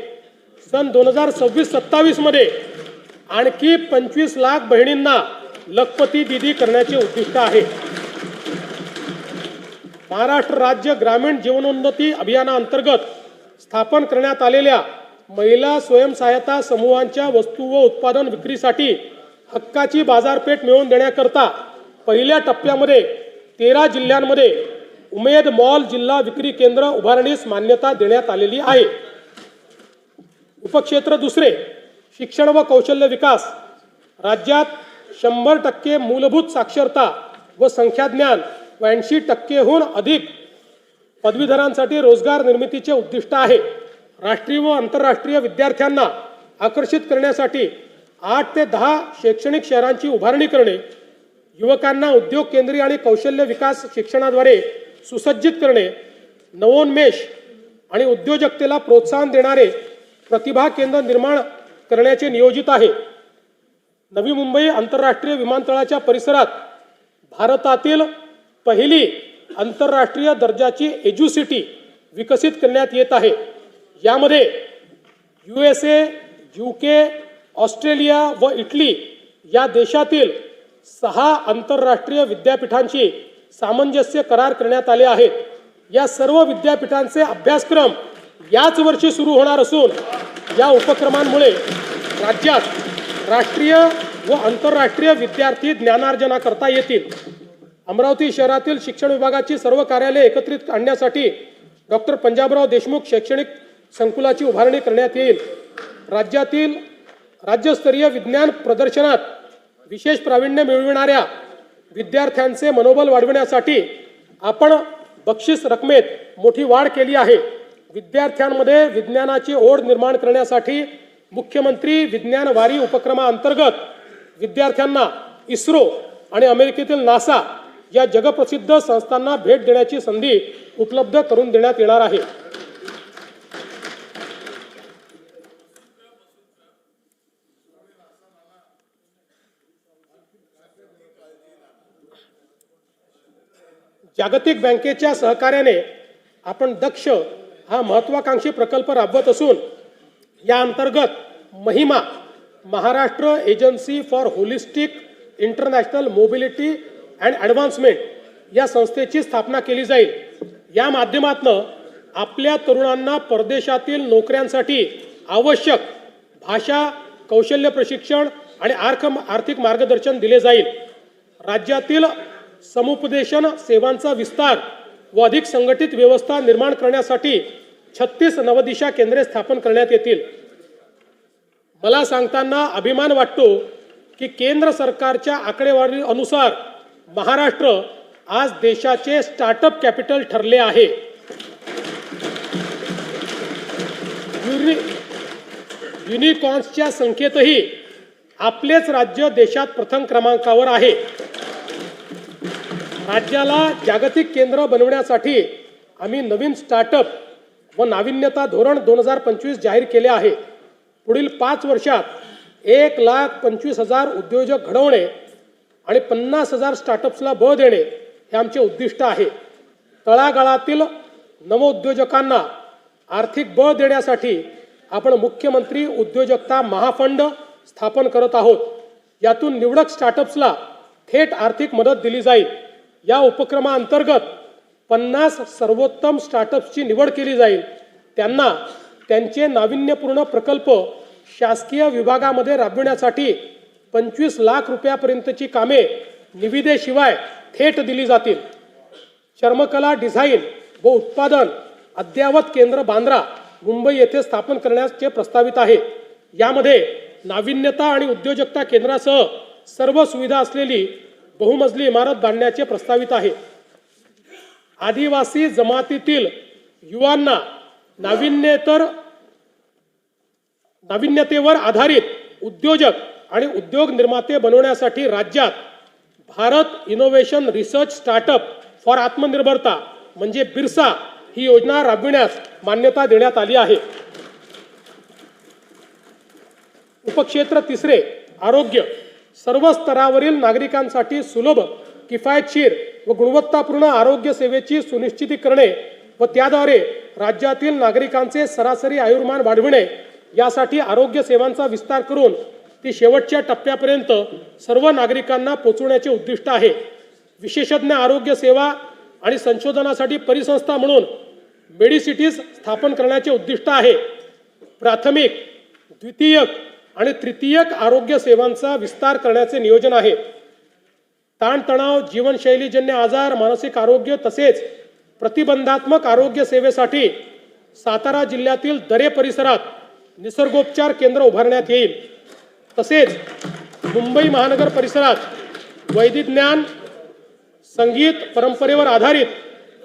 सन 2026-27 मध्ये आणखी 25 लाख बहिणींना लखपती दिदी करण्याचे उद्दिष्ट आहे. महाराष्ट्र राज्य ग्रामीण जीवनोन्नती अभियानाअंतर्गत स्थापन करण्यात आलेल्या महिला स्वयंसहायता समूहांच्या वस्तू व उत्पादन विक्रीसाठी हक्काची बाजारपेठ मिळवून देण्याकरता पहिल्या टप्प्यामध्ये 13 जिल्ह्यांमध्ये उमेद मॉल जिल्हा विक्री केंद्र उभारणीस मान्यता देण्यात आलेली आहे. उपक्षेत्र दुसरे, शिक्षण व कौशल्य विकास. राज्यात 100% मूलभूत साक्षरता व संख्याज्ञान व 80%हून अधिक पदवीधरांसाठी रोजगार निर्मितीचे उद्दिष्ट आहे. राष्ट्रीय व आंतरराष्ट्रीय विद्यार्थ्यांना आकर्षित करण्यासाठी 8 ते 10 शैक्षणिक शहरांची उभारणी करणे, युवकांना उद्योग केंद्रीय आणि कौशल्य विकास शिक्षणाद्वारे सुसज्जित करणे, नवोन्मेष आणि उद्योजकतेला प्रोत्साहन देणारे प्रतिभा केंद्र निर्माण करण्याचे नियोजित आहे. नवी मुंबई आंतरराष्ट्रीय विमानतळाच्या परिसरात भारतातील पहिली आंतरराष्ट्रीय दर्जाची एज्युसिटी विकसित करण्यात येत आहे. यामध्ये USA, UK, ऑस्ट्रेलिया व इटली या देशातील 6 आंतरराष्ट्रीय विद्यापीठांशी सामंजस्य करार करण्यात आले आहेत. या सर्व विद्यापीठांचे अभ्यासक्रम याच वर्षी सुरू होणार असून या उपक्रमांमुळे राज्यात राष्ट्रीय व आंतरराष्ट्रीय विद्यार्थी ज्ञानार्जना करता येतील. अमरावती शहरातील शिक्षण विभागाची सर्व कार्यालये एकत्रित आणण्यासाठी डॉक्टर पंजाबराव देशमुख शैक्षणिक संकुलाची उभारणी करण्यात येईल. राज्यस्तरीय विज्ञान प्रदर्शनात विशेष प्रावीण्य मिळविणाऱ्या विद्यार्थ्यांचे मनोबल वाढविण्यासाठी आपण बक्षीस रकमेत मोठी वाढ केली आहे. विद्यार्थ्यांमध्ये विज्ञानाची ओढ निर्माण करण्यासाठी मुख्यमंत्री विज्ञान वारी उपक्रमाअंतर्गत विद्यार्थ्यांना इस्रो आणि अमेरिकेतील नासा या जगप्रसिद्ध संस्थांना भेट देण्याची संधी उपलब्ध करून देण्यात येणार आहे. जागतिक बँकेच्या सहकार्याने आपण दक्ष हा महत्त्वाकांक्षी प्रकल्प राबवत असून या अंतर्गत Mahima Maharashtra agency for holistic international mobility and advancement या संस्थेची स्थापना केली जाईल. या माध्यमातून आपल्या तरुणांना परदेशातील नोकऱ्यांसाठी आवश्यक भाषा कौशल्य प्रशिक्षण आणि आर्थिक मार्गदर्शन दिले जाईल. राज्यातील समुपदेशन सेवांचा विस्तार व अधिक संघटित व्यवस्था निर्माण करण्यासाठी 36 नवदिशा केंद्रे स्थापन करण्यात येतील. मला सांगताना अभिमान वाटतो की केंद्र सरकारच्या आकडेवारीनुसार महाराष्ट्र आज देशाचे स्टार्टअप कॅपिटल ठरले आहे. युनिकॉर्न्सच्या संख्येतही आपलेच राज्य देशात प्रथम क्रमांकावर आहे. राज्याला जागतिक केंद्र बनवण्यासाठी आम्ही नवीन स्टार्टअप व नाविन्यता धोरण 2025 जाहीर केले आहे. पुढील 5 वर्षात 1,25,000 उद्योजक घडवणे आणि 50,000 स्टार्टअप्सला बळ देणे हे आमचे उद्दिष्ट आहे. तळागाळातील नवोद्योजकांना आर्थिक बळ देण्यासाठी आपण मुख्यमंत्री उद्योजकता महाफंड स्थापन करत आहोत. यातून निवडक स्टार्टअप्सला थेट आर्थिक मदत दिली जाईल. या उपक्रमाअंतर्गत 50 सर्वोत्तम स्टार्टअप्सची निवड केली जाईल. त्यांना त्यांचे नाविन्यपूर्ण प्रकल्प शासकीय विभागामध्ये राबविण्यासाठी 25 लाख रुपयापर्यंतची कामे निविदेशिवाय थेट दिली जातील. चर्मकला डिझाईन व उत्पादन अद्ययावत केंद्र बांद्रा मुंबई येथे स्थापन करण्याचे प्रस्तावित आहे. यामध्ये नाविन्यता आणि उद्योजकता केंद्रासह सर्व सुविधा असलेली बहुमजली इमारत बांधण्याचे प्रस्तावित आहे. आदिवासी जमातीतील युवांना नाविन्यतेवर आधारित उद्योजक आणि उद्योग निर्माते बनवण्यासाठी राज्यात Bharat innovation research startup for आत्मनिर्भरता म्हणजे बिरसा ही योजना राबविण्यास मान्यता देण्यात आली आहे. उपक्षेत्र तिसरे आरोग्य. सर्व स्तरावरील नागरिकांसाठी सुलभ, किफायतशीर व गुणवत्तापूर्ण आरोग्य सेवेची सुनिश्चिती करणे व त्याद्वारे राज्यातील नागरिकांचे सरासरी आयुर्मान वाढविणे यासाठी आरोग्य सेवांचा विस्तार करून ती शेवटच्या टप्प्यापर्यंत सर्व नागरिकांना पोहोचवण्याचे उद्दिष्ट आहे. विशेषज्ञ आरोग्य सेवा आणि संशोधनासाठी परिसंस्था म्हणून मेडिसिटीज स्थापन करण्याचे उद्दिष्ट आहे. प्राथमिक, द्वितीयक आणि तृतीयक आरोग्य सेवांचा विस्तार करण्याचे नियोजन आहे. ताणतणाव, जीवनशैलीजन्य आजार, मानसिक आरोग्य तसेच प्रतिबंधात्मक आरोग्य सेवेसाठी सातारा जिल्ह्यातील दरे परिसरात निसर्गोपचार केंद्र उभारण्यात येईल. तसेच मुंबई महानगर परिसरात वैदिक ज्ञान, संगीत, परंपरेवर आधारित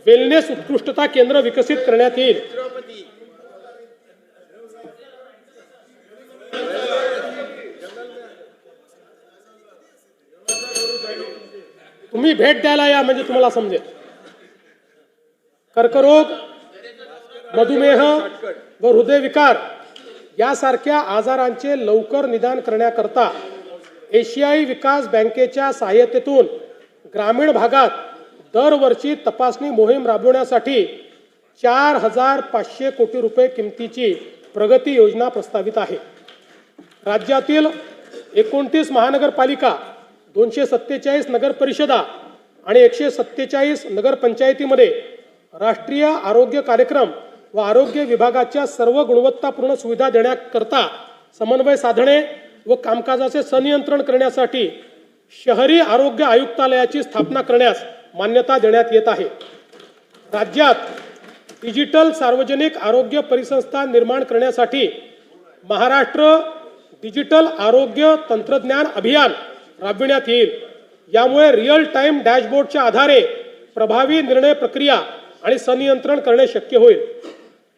वेलनेस उत्कृष्टता केंद्र विकसित करण्यात येईल. तुम्ही भेट द्यायला या म्हणजे तुम्हाला समजेल. कर्करोग, मधुमेह व हृदयविकार यासारख्या आजारांचे लवकर निदान करण्याकरता एशियाई विकास बँकेच्या सहाय्यतेतून ग्रामीण भागात दरवर्षी तपासणी मोहीम राबवण्यासाठी 4,500 कोटी रुपये किमतीची प्रगती योजना प्रस्तावित आहे. राज्यातील 29 महानगरपालिका, 247 नगर परिषदा आणि 147 नगरपंचायतीमध्ये राष्ट्रीय आरोग्य कार्यक्रम व आरोग्य विभागाच्या सर्व गुणवत्तापूर्ण सुविधा देण्याकरता समन्वय साधणे व कामकाजाचे संनियंत्रण करण्यासाठी शहरी आरोग्य आयुक्तालयाची स्थापना करण्यास मान्यता देण्यात येत आहे. राज्यात डिजिटल सार्वजनिक आरोग्य परिसंस्था निर्माण करण्यासाठी महाराष्ट्र डिजिटल आरोग्य तंत्रज्ञान अभियान राबविण्यात येईल. यामुळे रिअल टाइम डॅशबोर्डच्या आधारे प्रभावी निर्णय प्रक्रिया आणि संनियंत्रण करणे शक्य होईल.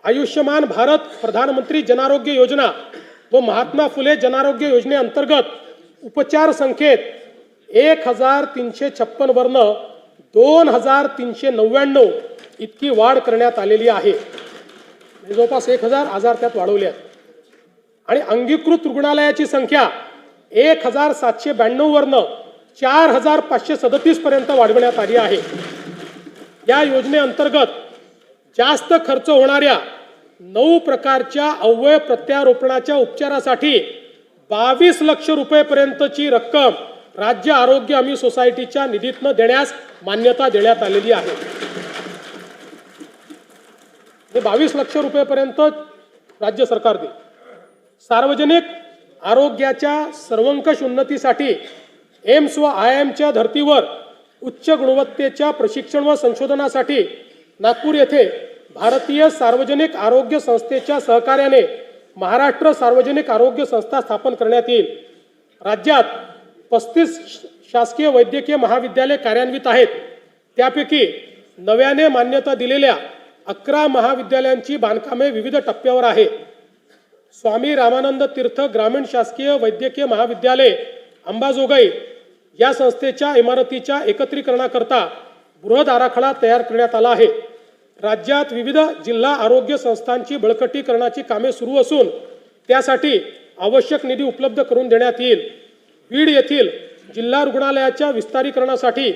आयुष्यमान भारत प्रधानमंत्री जनारोग्य योजना व महात्मा फुले जनारोग्य योजनेअंतर्गत उपचार संख्येत 1,356 वरन 2,399 इतकी वाढ करण्यात आलेली आहे. जवळपास 1,000 आजार त्यात वाढवले आहेत. आणि अंगीकृत रुग्णालयाची संख्या 1,792 वरन 4,537 पर्यंत वाढवण्यात आली आहे. या योजनेअंतर्गत जास्त खर्च होणाऱ्या 9 प्रकारच्या अवयव प्रत्यारोपणाच्या उपचारासाठी 22 लक्ष रुपयेपर्यंतची रक्कम राज्य आरोग्य हमी सोसायटीच्या निधीतून देण्यास मान्यता देण्यात आलेली आहे. 22 लक्ष रुपयेपर्यंत राज्य सरकार देईल. सार्वजनिक आरोग्याच्या सर्वंकष उन्नतीसाठी एम्स व IIMच्या धर्तीवर उच्च गुणवत्तेच्या प्रशिक्षण व संशोधनासाठी नागपूर येथे भारतीय सार्वजनिक आरोग्य संस्थेच्या सहकार्याने महाराष्ट्र सार्वजनिक आरोग्य संस्था स्थापन करण्यात येईल. राज्यात 35 शासकीय वैद्यकीय महाविद्यालय कार्यान्वित आहेत. त्यापैकी नव्याने मान्यता दिलेल्या 11 महाविद्यालयांची बांधकामे विविध टप्प्यावर आहे. स्वामी रामानंद तीर्थ ग्रामीण शासकीय वैद्यकीय महाविद्यालय अंबाजोगाई या संस्थेच्या इमारतीच्या एकत्रीकरणाकरता बृहद आराखडा तयार करण्यात आला आहे. राज्यात विविध जिल्हा आरोग्य संस्थांची बळकटीकरणाची कामे सुरू असून त्यासाठी आवश्यक निधी उपलब्ध करून देण्यात येईल. बीड येथील जिल्हा रुग्णालयाच्या विस्तारीकरणासाठी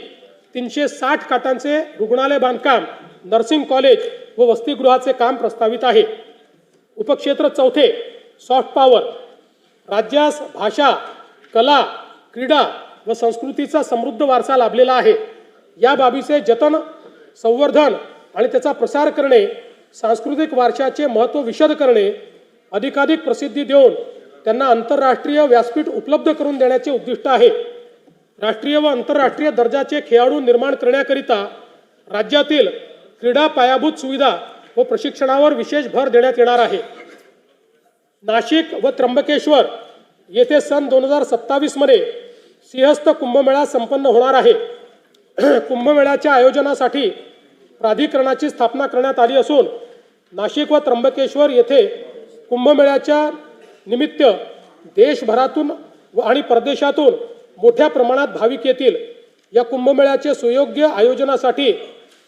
360 खाटांचे रुग्णालय बांधकाम, नर्सिंग कॉलेज व वसतिगृहाचे काम प्रस्तावित आहे. उपक्षेत्र चौथे सॉफ्ट पॉवर. राज्यास भाषा, कला, क्रीडा व संस्कृतीचा समृद्ध वारसा लाभलेला आहे. या बाबीचे जतन, संवर्धन आणि त्याचा प्रसार करणे, सांस्कृतिक वारशाचे महत्त्व विशद करणे, अधिकाधिक प्रसिद्धी देऊन त्यांना आंतरराष्ट्रीय व्यासपीठ उपलब्ध करून देण्याचे उद्दिष्ट आहे. राष्ट्रीय व आंतरराष्ट्रीय दर्जाचे खेळाडू निर्माण करण्याकरिता राज्यातील क्रीडा पायाभूत सुविधा व प्रशिक्षणावर विशेष भर देण्यात येणार आहे. नाशिक व त्र्यंबकेश्वर येथे सन 2027 मध्ये सिंहस्थ कुंभमेळा संपन्न होणार आहे. कुंभमेळ्याच्या आयोजनासाठी प्राधिकरणाची स्थापना करण्यात आली असून नाशिक व त्र्यंबकेश्वर येथे कुंभमेळ्याच्या निमित्त देशभरातून आणि परदेशातून मोठ्या प्रमाणात भाविक येतील. या कुंभमेळ्याचे सुयोग्य आयोजनासाठी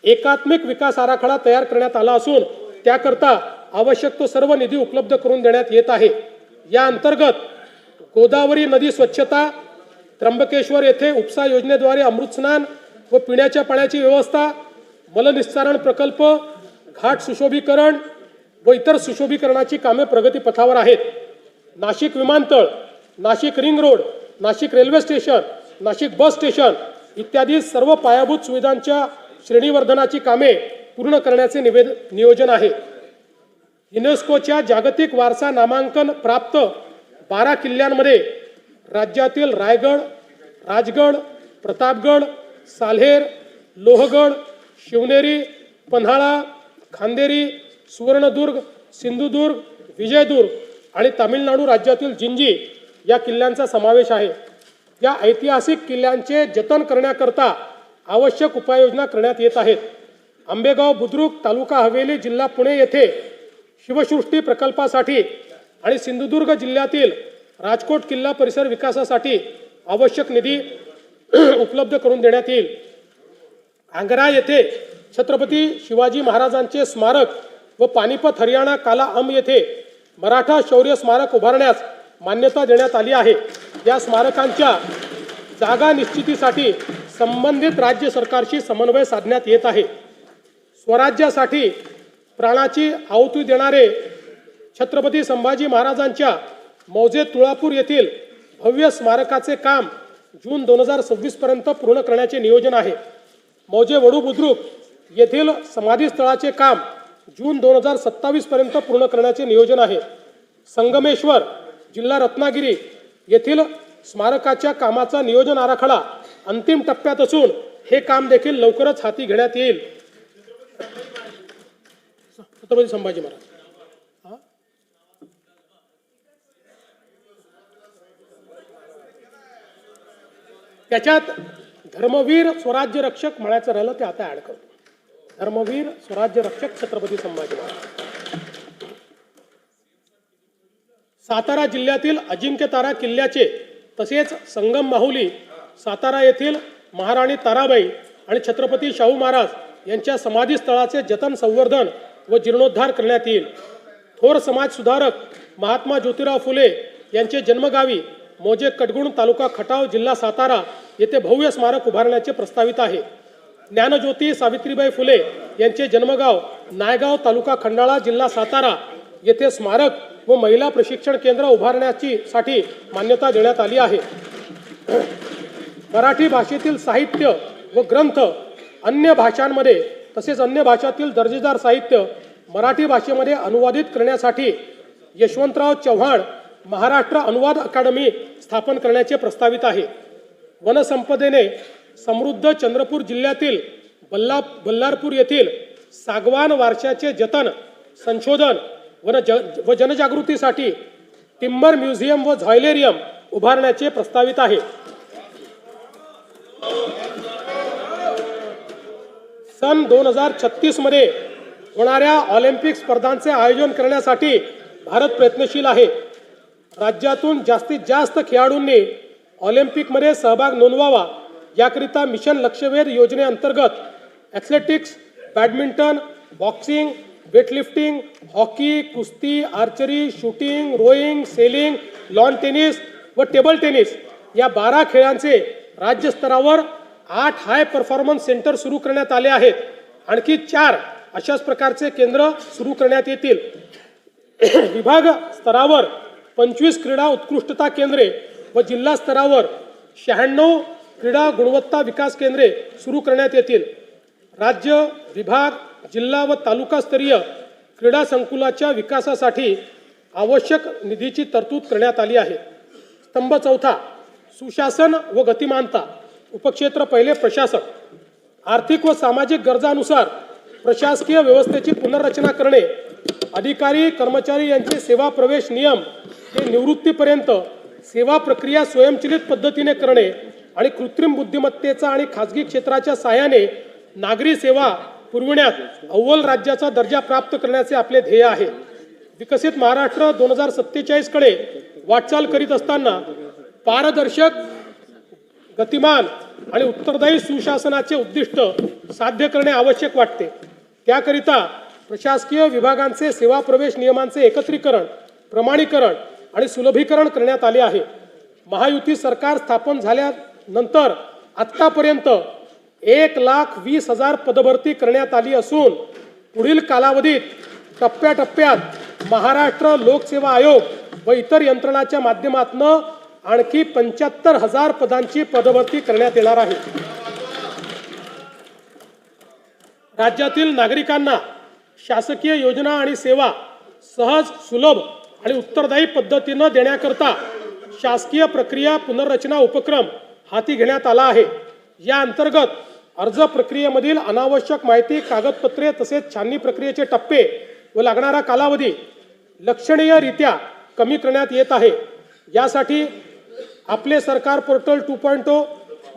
एकात्मिक विकास आराखडा तयार करण्यात आला असून त्याकरता आवश्यक तो सर्व निधी उपलब्ध करून देण्यात येत आहे. या अंतर्गत गोदावरी नदी स्वच्छता, त्र्यंबकेश्वर येथे उपसा योजनेद्वारे अमृत स्नान व पिण्याच्या पाण्याची व्यवस्था, मलनिस्सारण प्रकल्प, घाट सुशोभीकरण व इतर सुशोभीकरणाची कामे प्रगतीपथावर आहेत. नाशिक विमानतळ, Nashik ring road, Nashik railway station, Nashik bus station इत्यादी सर्व पायाभूत सुविधांच्या श्रेणीवर्धनाची कामे पूर्ण करण्याचे नियोजन आहे. युनेस्कोच्या जागतिक वारसा नामांकन प्राप्त 12 किल्ल्यांमध्ये राज्यातील रायगड, राजगड, प्रतापगड, साल्हेर, लोहगड, शिवनेरी, पन्हाळा, खांदेरी, सुवर्णदुर्ग, सिंधुदुर्ग, विजयदुर्ग आणि तामिळनाडू राज्यातील जिंजी या किल्ल्यांचा समावेश आहे. या ऐतिहासिक किल्ल्यांचे जतन करण्याकरता आवश्यक उपाययोजना करण्यात येत आहेत. आंबेगाव बुद्रुक, तालुका हवेली, जिल्हा पुणे येथे शिवसृष्टी प्रकल्पासाठी आणि सिंधुदुर्ग जिल्ह्यातील राजकोट किल्ला परिसर विकासासाठी आवश्यक निधी उपलब्ध करून देण्यात येईल. आंग्रा येथे छत्रपती शिवाजी महाराजांचे स्मारक व पानिपत हरियाणा काला अम येथे मराठा शौर्य स्मारक उभारण्यास मान्यता देण्यात आली आहे. या स्मारकांच्या जागा निश्चितीसाठी संबंधित राज्य सरकारशी समन्वय साधण्यात येत आहे. स्वराज्यासाठी प्राणाची आहुती देणारे छत्रपती संभाजी महाराजांच्या मौजे तुळापूर येथील भव्य स्मारकाचे काम जून 2026 पर्यंत पूर्ण करण्याचे नियोजन आहे. मौजे वडू बुद्रुक येथील समाधीस्थळाचे काम जून 2027 पर्यंत पूर्ण करण्याचे नियोजन आहे. संगमेश्वर, जिल्हा रत्नागिरी येथील स्मारकाच्या कामाचा नियोजन आराखडा अंतिम टप्प्यात असून हे काम देखील लवकरच हाती घेण्यात येईल. छत्रपती संभाजी महाराज त्याच्यात धर्मवीर स्वराज्य रक्षक म्हणायचं राहिलं ते आता ऍड करतो. धर्मवीर स्वराज्य रक्षक छत्रपती संभाजी महाराज. सातारा जिल्ह्यातील अजिंक्यतारा किल्ल्याचे तसेच संगम माहुली, सातारा येथील महाराणी ताराबाई आणि छत्रपती शाहू महाराज यांच्या समाधीस्थळाचे जतन, संवर्धन व जीर्णोद्धार करण्यात येईल. थोर समाज सुधारक महात्मा ज्योतिराव फुले यांचे जन्मगावी मौजे कटगुण, तालुका खटाव, जिल्हा सातारा येथे भव्य स्मारक उभारण्याचे प्रस्तावित आहे. ज्ञानज्योती सावित्रीबाई फुले यांचे जन्मगाव नायगाव, तालुका खंडाळा, जिल्हा सातारा येथे स्मारक व महिला प्रशिक्षण केंद्र उभारण्याची साठी मान्यता देण्यात आली आहे. मराठी भाषेतील साहित्य व ग्रंथ अन्य भाषांमध्ये तसेच अन्य भाषातील दर्जेदार साहित्य मराठी भाषेमध्ये अनुवादित करण्यासाठी यशवंतराव चव्हाण महाराष्ट्र अनुवाद अकादमी स्थापन करण्याचे प्रस्तावित आहे. वनसंपदेने समृद्ध चंद्रपूर जिल्ह्यातील बल्लारपूर येथील सागवान वारशाचे जतन, संशोधन व जनजागृतीसाठी टिंबर म्युझियम व झायलेरियम उभारण्याचे प्रस्तावित आहे. सन 2036 मध्ये होणाऱ्या ऑलिम्पिक स्पर्धांचे आयोजन करण्यासाठी भारत प्रयत्नशील आहे. राज्यातून जास्तीत जास्त खेळाडूंनी ऑलिम्पिकमध्ये सहभाग नोंदवावा याकरिता मिशन लक्ष्यवेध योजनेअंतर्गत athletics, badminton, boxing, weightlifting, hockey, कुस्ती, archery, shooting, rowing, sailing, lawn tennis व टेबल टेनिस या 12 खेळांचे राज्यस्तरावर 8 हाय परफॉर्मन्स सेंटर सुरू करण्यात आले आहेत. आणखी 4 अशाच प्रकारचे केंद्र सुरू करण्यात येतील. विभाग स्तरावर 25 क्रीडा उत्कृष्टता केंद्रे व जिल्हा स्तरावर 96 क्रीडा गुणवत्ता विकास केंद्रे सुरू करण्यात येतील. राज्य, विभाग, जिल्हा व तालुकास्तरीय क्रीडा संकुलाच्या विकासासाठी आवश्यक निधीची तरतूद करण्यात आली आहे. स्तंभ 4 सुशासन व गतिमानता. उपक्षेत्र 1 प्रशासक. आर्थिक व सामाजिक गरजानुसार प्रशासकीय व्यवस्थेची पुनर्रचना करणे. अधिकारी कर्मचारी यांचे सेवा प्रवेश नियम ते निवृत्तीपर्यंत सेवा प्रक्रिया स्वयंचलित पद्धतीने करणे आणि कृत्रिम बुद्धिमत्तेचा आणि खाजगी क्षेत्राच्या साहाय्याने नागरी सेवा पुरविण्यात अव्वल राज्याचा दर्जा प्राप्त करण्याचे आपले ध्येय आहे. विकसित महाराष्ट्र 2047 कडे वाटचाल करीत असताना पारदर्शक, गतिमान आणि उत्तरदायी सुशासनाचे उद्दिष्ट साध्य करणे आवश्यक वाटते. त्याकरिता प्रशासकीय विभागांचे सेवा प्रवेश नियमांचे एकत्रीकरण, प्रमाणीकरण आणि सुलभीकरण करण्यात आले आहे. महायुती सरकार स्थापन झाल्यानंतर आत्तापर्यंत 1,20,000 पदभरती करण्यात आली असून पुढील कालावधीत टप्प्याटप्प्यात महाराष्ट्र लोकसेवा आयोग व इतर यंत्रणाच्या माध्यमातून आणखी 75,000 पदांची पदभरती करण्यात येणार आहे. राज्यातील नागरिकांना शासकीय योजना आणि सेवा सहज, सुलभ आणि उत्तरदायी पद्धतीने देण्याकरता शासकीय प्रक्रिया पुनर्रचना उपक्रम हाती घेण्यात आला आहे. या अंतर्गत अर्ज प्रक्रियेमधील अनावश्यक माहिती, कागदपत्रे तसेच छाननी प्रक्रियेचे टप्पे व लागणारा कालावधी लक्षणीयरित्या कमी करण्यात येत आहे. यासाठी आपले सरकार पोर्टल 2.0,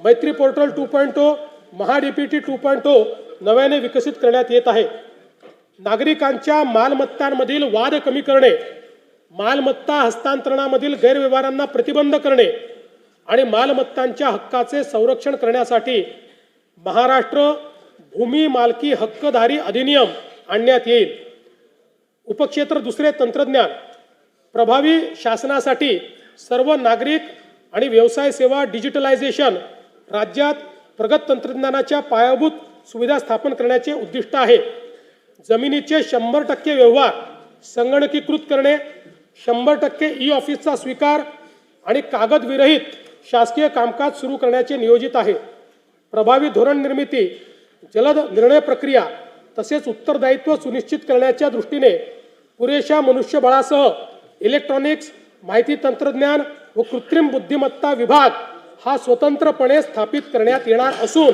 मैत्री पोर्टल 2.0, महाडीपीटी 2.0 नव्याने विकसित करण्यात येत आहे. नागरिकांच्या मालमत्तांमधील वाद कमी करणे, मालमत्ता हस्तांतरणामधील गैरव्यवहारांना प्रतिबंध करणे आणि मालमत्तांच्या हक्काचे संरक्षण करण्यासाठी महाराष्ट्र भूमी मालकी हक्कधारी अधिनियम आणण्यात येईल. उपक्षेत्र दुसरे, तंत्रज्ञान. प्रभावी शासनासाठी सर्व नागरिक आणि व्यवसाय सेवा डिजिटलायझेशन राज्यात प्रगत तंत्रज्ञानाच्या पायाभूत सुविधा स्थापन करण्याचे उद्दिष्ट आहे. जमिनीचे 100% व्यवहार संगणकीकृत करणे, 100% ई-ऑफिसचा स्वीकार आणि कागदविरहित शासकीय कामकाज सुरू करण्याचे नियोजित आहे. प्रभावी धोरण निर्मिती, जलद निर्णय प्रक्रिया तसेच उत्तरदायित्व सुनिश्चित करण्याच्या दृष्टीने पुरेशा मनुष्यबळासह इलेक्ट्रॉनिक्स, माहिती तंत्रज्ञान व कृत्रिम बुद्धिमत्ता विभाग हा स्वतंत्रपणे स्थापित करण्यात येणार असून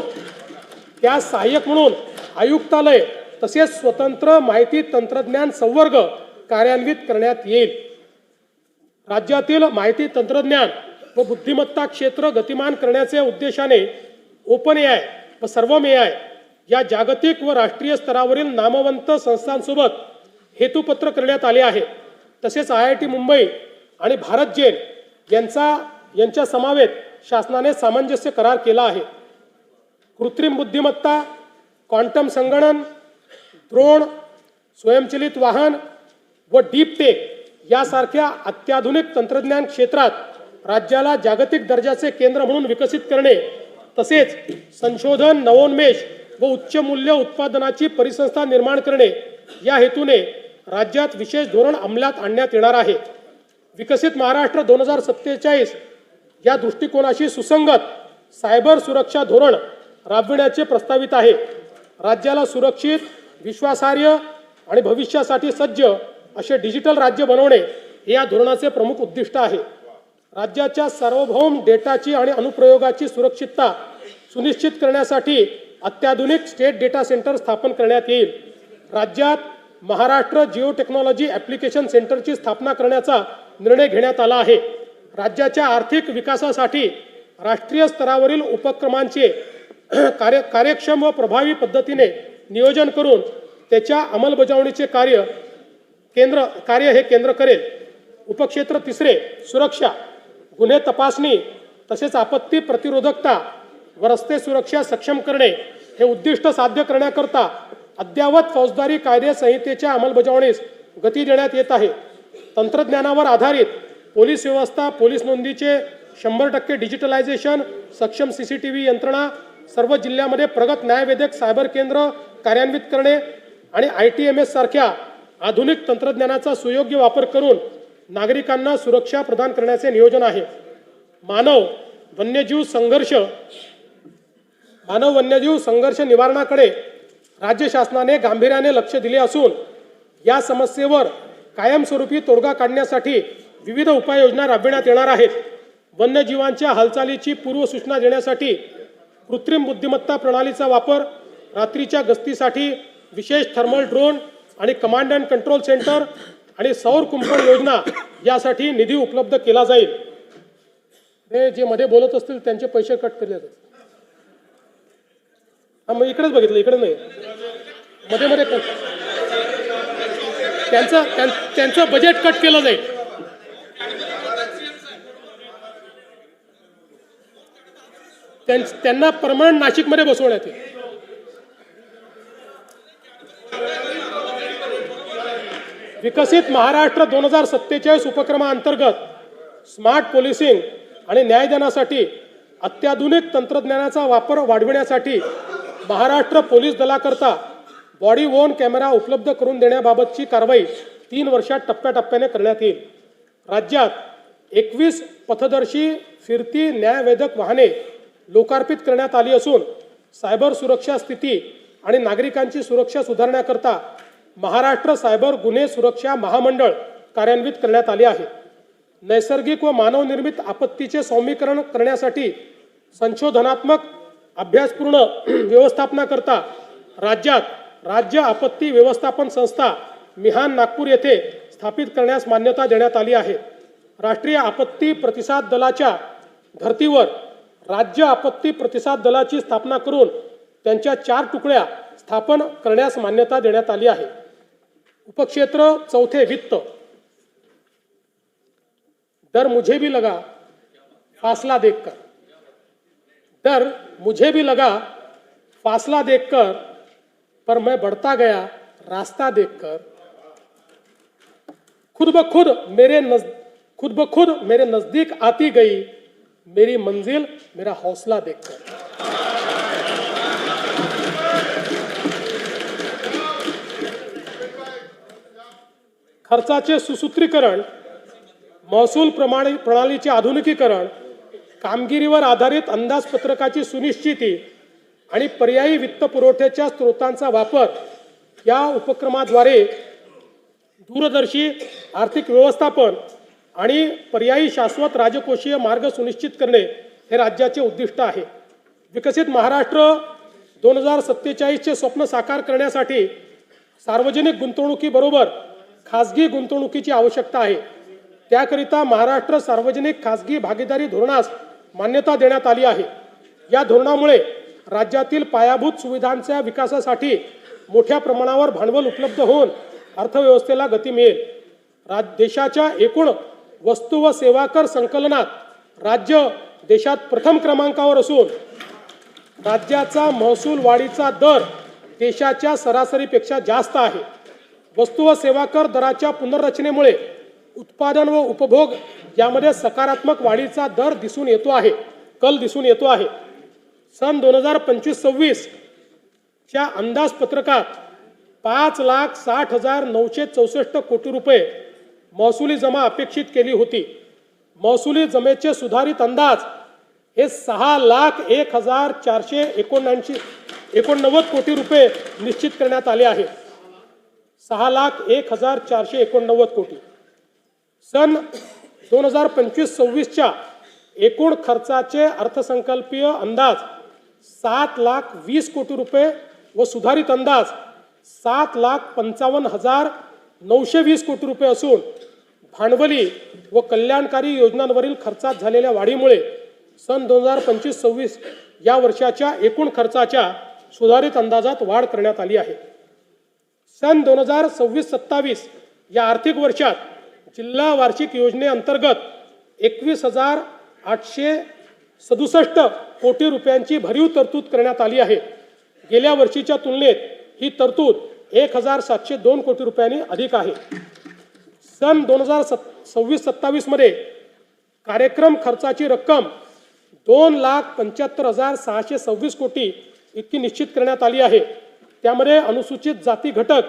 त्या सहाय्यक म्हणून आयुक्तालय तसेच स्वतंत्र माहिती तंत्रज्ञान संवर्ग कार्यान्वित करण्यात येईल. राज्यातील माहिती तंत्रज्ञान व बुद्धिमत्ता क्षेत्र गतिमान करण्याच्या उद्देशाने ओपन एआय व सर्वम एआय या जागतिक व राष्ट्रीय स्तरावरील नामवंत संस्थांसोबत हेतुपत्र करण्यात आले आहे. तसेच IIT मुंबई आणि भारत जेन यांच्या समावेत शासनाने सामंजस्य करार केला आहे. कृत्रिम बुद्धिमत्ता, क्वांटम संगणन, ड्रोन, स्वयंचलित वाहन व डीप टेक यासारख्या अत्याधुनिक तंत्रज्ञान क्षेत्रात राज्याला जागतिक दर्जाचे केंद्र म्हणून विकसित करणे तसेच संशोधन, नवोन्मेष व उच्च मूल्य उत्पादनाची परिसंस्था निर्माण करणे या हेतूने राज्यात विशेष धोरण अंमलात आणण्यात येणार आहे. विकसित महाराष्ट्र 2047 या दृष्टिकोनाशी सुसंगत सायबर सुरक्षा धोरण राबविण्याचे प्रस्तावित आहे. राज्याला सुरक्षित, विश्वासार्ह आणि भविष्यासाठी सज्ज असे डिजिटल राज्य बनवणे हे या धोरणाचे प्रमुख उद्दिष्ट आहे. राज्याच्या सार्वभौम डेटाची आणि अनुप्रयोगाची सुरक्षितता सुनिश्चित करण्यासाठी अत्याधुनिक स्टेट डेटा सेंटर स्थापन करण्यात येईल. राज्यात महाराष्ट्र जिओ टेक्नॉलॉजी ॲप्लिकेशन सेंटरची स्थापना करण्याचा निर्णय घेण्यात आला आहे. राज्याच्या आर्थिक विकासासाठी राष्ट्रीय स्तरावरील उपक्रमांचे कार्यक्षम व प्रभावी पद्धतीने नियोजन करून त्याच्या अंमलबजावणीचे कार्य हे केंद्र करेल. उपक्षेत्र तिसरे, सुरक्षा, गुन्हे तपासणी तसेच आपत्ती प्रतिरोधकता व रस्ते सुरक्षा सक्षम करणे हे उद्दिष्ट साध्य करण्याकरता अद्ययावत फौजदारी कायदे संहितेच्या अंमलबजावणीस गती देण्यात येत आहे. तंत्रज्ञानावर आधारित पोलीस व्यवस्था, पोलीस नोंदीचे 100% डिजिटलायझेशन, सक्षम CCTV यंत्रणा, सर्व जिल्ह्यामध्ये प्रगत न्यायवेधक सायबर केंद्र कार्यान्वित करणे आणि ITMS सारख्या आधुनिक तंत्रज्ञानाचा सुयोग्य वापर करून नागरिकांना सुरक्षा प्रदान करण्याचे नियोजन आहे. मानव वन्यजीव संघर्ष निवारणाकडे राज्य शासनाने गांभीर्याने लक्ष दिले असून या समस्येवर कायमस्वरूपी तोडगा काढण्यासाठी विविध उपाययोजना राबविण्यात येणार आहेत. वन्यजीवांच्या हालचालीची पूर्वसूचना देण्यासाठी कृत्रिम बुद्धिमत्ता प्रणालीचा वापर, रात्रीच्या गस्तीसाठी विशेष थर्मल ड्रोन आणि कमांड अँड कंट्रोल सेंटर आणि सौर कुंपण योजना यासाठी निधी उपलब्ध केला जाईल. हे जे मध्ये बोलत असतील त्यांचे पैसे कट केले जातात. मग इकडेच बघितलं, इकडे नाही, मध्ये त्यांचं बजेट कट केलं जाईल. त्यांना परमनंट नाशिकमध्ये बसवण्यात येईल. विकसित महाराष्ट्र 2047 उपक्रमाअंतर्गत स्मार्ट पोलिसिंग आणि न्यायदानासाठी अत्याधुनिक तंत्रज्ञानाचा वापर वाढविण्यासाठी महाराष्ट्र पोलीस दलाकरता बॉडी वोर्न कॅमेरा उपलब्ध करून देण्याबाबतची कारवाई 3 वर्षात टप्प्याटप्प्याने करण्यात येईल. राज्यात 21 पथदर्शी फिरती न्यायवेधक वाहने लोकार्पित करण्यात आली असून सायबर सुरक्षा स्थिती आणि नागरिकांची सुरक्षा सुधारण्याकरता महाराष्ट्र सायबर गुन्हे सुरक्षा महामंडळ कार्यान्वित करण्यात आले आहे. नैसर्गिक व मानवनिर्मित आपत्तीचे सौम्यीकरण करण्यासाठी संशोधनात्मक अभ्यासपूर्ण व्यवस्थापनाकरता राज्यात राज्य आपत्ती व्यवस्थापन संस्था मिहान नागपूर येथे स्थापित करण्यास मान्यता देण्यात आली आहे. राष्ट्रीय आपत्ती प्रतिसाद दलाच्या धर्तीवर राज्य आपत्ती प्रतिसाद दलाची स्थापना करून त्यांच्या 4 तुकड्या स्थापन करण्यास मान्यता देण्यात आली आहे. उपक्षेत्र 4 वित्त. डर मुझे भी लगा फासला देखकर, डर मुझे भी लगा फासला देखकर, पर मैं बढ़ता गया रास्ता देखकर. खुद ब खुद मेरे नजदीक आती गई मेरी मंजिल मेरा हौसला देखकर. खर्चाचे सुसूत्रीकरण, महसूल प्रणालीचे आधुनिकीकरण, कामगिरीवर आधारित अंदाजपत्रकाची सुनिश्चिती आणि पर्यायी वित्तपुरवठ्याच्या स्रोतांचा वापर या उपक्रमाद्वारे दूरदर्शी आर्थिक व्यवस्थापन आणि पर्यायी शाश्वत राजकोषीय मार्ग सुनिश्चित करणे हे राज्याचे उद्दिष्ट आहे. विकसित महाराष्ट्र 2047चे स्वप्न साकार करण्यासाठी सार्वजनिक गुंतवणुकीबरोबर खासगी गुंतवणुकीची आवश्यकता आहे. त्याकरिता महाराष्ट्र सार्वजनिक खासगी भागीदारी धोरणास मान्यता देण्यात आली आहे. या धोरणामुळे राज्यातील पायाभूत सुविधांच्या विकासासाठी मोठ्या प्रमाणावर भांडवल उपलब्ध होऊन अर्थव्यवस्थेला गती मिळेल. देशाच्या एकूण वस्तू व सेवा कर संकलनात राज्य देशात प्रथम क्रमांकावर असून राज्याचा महसूल वाढीचा दर देशाच्या सरासरीपेक्षा जास्त आहे. वस्तू व सेवा कर दराच्या पुनर्रचनेमुळे उत्पादन व उपभोग यामध्ये सकारात्मक वाढीचा दर दिसून येतो आहे. सन 2025-26 च्या अंदाजपत्रकात 5,60,964 कोटी रुपये महसुली जमा अपेक्षित केली होती. महसुली जमेचे सुधारित अंदाज हे 6,01,489 कोटी रुपये निश्चित करण्यात आले आहे. 6,01,489 कोटी. सन 2025-26च्या एकूण खर्चाचे अर्थसंकल्पीय अंदाज 7,20,00,000 कोटी रुपये व सुधारित अंदाज 7,55,920 कोटी रुपये असून भांडवली व कल्याणकारी योजनांवरील खर्चात झालेल्या वाढीमुळे सन 2025-26 या वर्षाच्या एकूण खर्चाच्या सुधारित अंदाजात वाढ करण्यात आली आहे. सन 2026-27 या आर्थिक वर्षात जिल्हा वार्षिक योजनेअंतर्गत 21,867 कोटी रुपयांची भरीव तरतूद करण्यात आली आहे. गेल्या वर्षीच्या तुलनेत ही तरतूद 1,702 कोटी रुपयांनी अधिक आहे. सन 2026-27 मध्ये कार्यक्रम खर्चाची रक्कम 2,75,626 कोटी इतकी निश्चित करण्यात आली आहे. त्यामध्ये अनुसूचित जाती घटक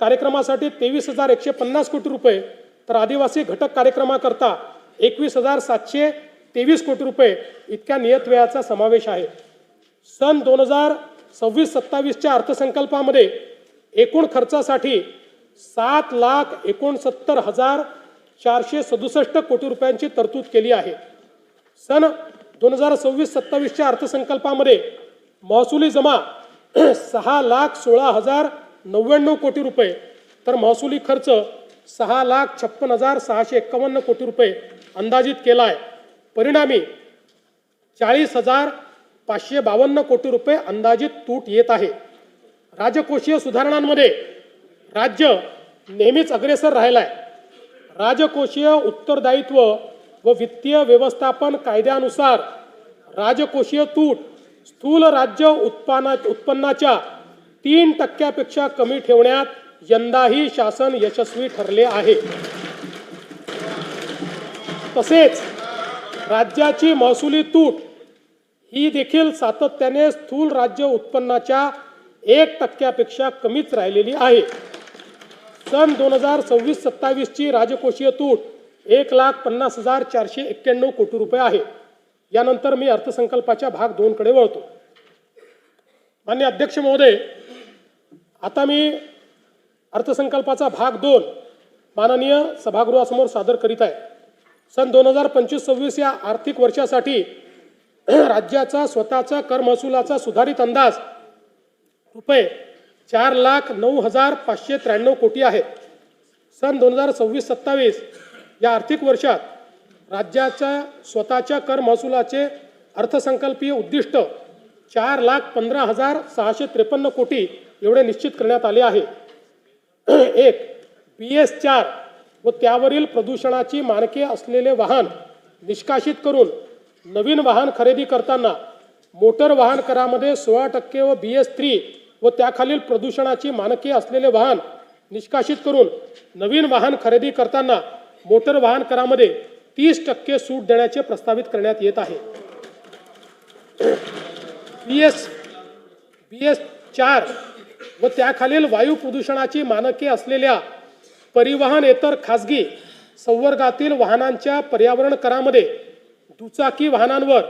कार्यक्रमासाठी 23,150 कोटी रुपये तर आदिवासी घटक कार्यक्रमाकरता 21,723 कोटी रुपये इतक्या नियत व्ययाचा समावेश आहे. सन 2026-27च्या अर्थसंकल्पामध्ये एकूण खर्चासाठी 7,69,467 कोटी रुपयांची तरतूद केली आहे. सन 2026-27च्या अर्थसंकल्पामध्ये महसुली जमा 6,16,099 कोटी रुपये तर महसुली खर्च 6,56,651 कोटी रुपये अंदाजित केला आहे. परिणामी 40,552 कोटी रुपये अंदाजित तूट येत आहे. राजकोषीय सुधारणांमध्ये राज्य नेहमीच अग्रेसर राहिला आहे. राजकोषीय उत्तरदायित्व व वित्तीय व्यवस्थापन कायद्यानुसार राजकोषीय तूट स्थूल राज्य उत्पन्नाच्या 3% कमी ठेवण्यात यंदाही शासन यशस्वी ठरले आहे. तसेच राज्याची महसुली तूट ही देखील सातत्याने स्थूल राज्य उत्पन्नाच्या 1% कमीच राहिलेली आहे. सन 2026-27 ची राजकोषीय तूट 1,50,491 कोटी रुपये आहे. यानंतर मी अर्थसंकल्पाच्या भाग 2 कडे वळतो. माननीय अध्यक्ष महोदय, आता मी अर्थसंकल्पाचा भाग 2 माननीय सभागृहासमोर सादर करीत आहे. सन 2025-26 या आर्थिक वर्षासाठी राज्याचा स्वतःचा कर महसुलाचा सुधारित अंदाज रुपये 4,09,593 कोटी आहेत. सन 2026-27 या आर्थिक वर्षात राज्याच्या स्वतःच्या कर महसुलाचे अर्थसंकल्पीय उद्दिष्ट 4,15,653 कोटी एवढे निश्चित करण्यात आले आहे. एक BS4 व त्यावरील प्रदूषणाची मानके असलेले वाहन निष्कासित करून नवीन वाहन खरेदी करताना मोटर वाहन करामध्ये 16% व BS3 व त्याखालील प्रदूषणाची मानके असलेले वाहन निष्कासित करून नवीन वाहन खरेदी करताना मोटर वाहन करामध्ये 30% सूट देण्याचे प्रस्तावित करण्यात येत आहे. BS4 व त्याखालील वायू प्रदूषणाची मानके असलेल्या परिवहनेतर खाजगी संवर्गातील वाहनांच्या पर्यावरण करामध्ये दुचाकी वाहनांवर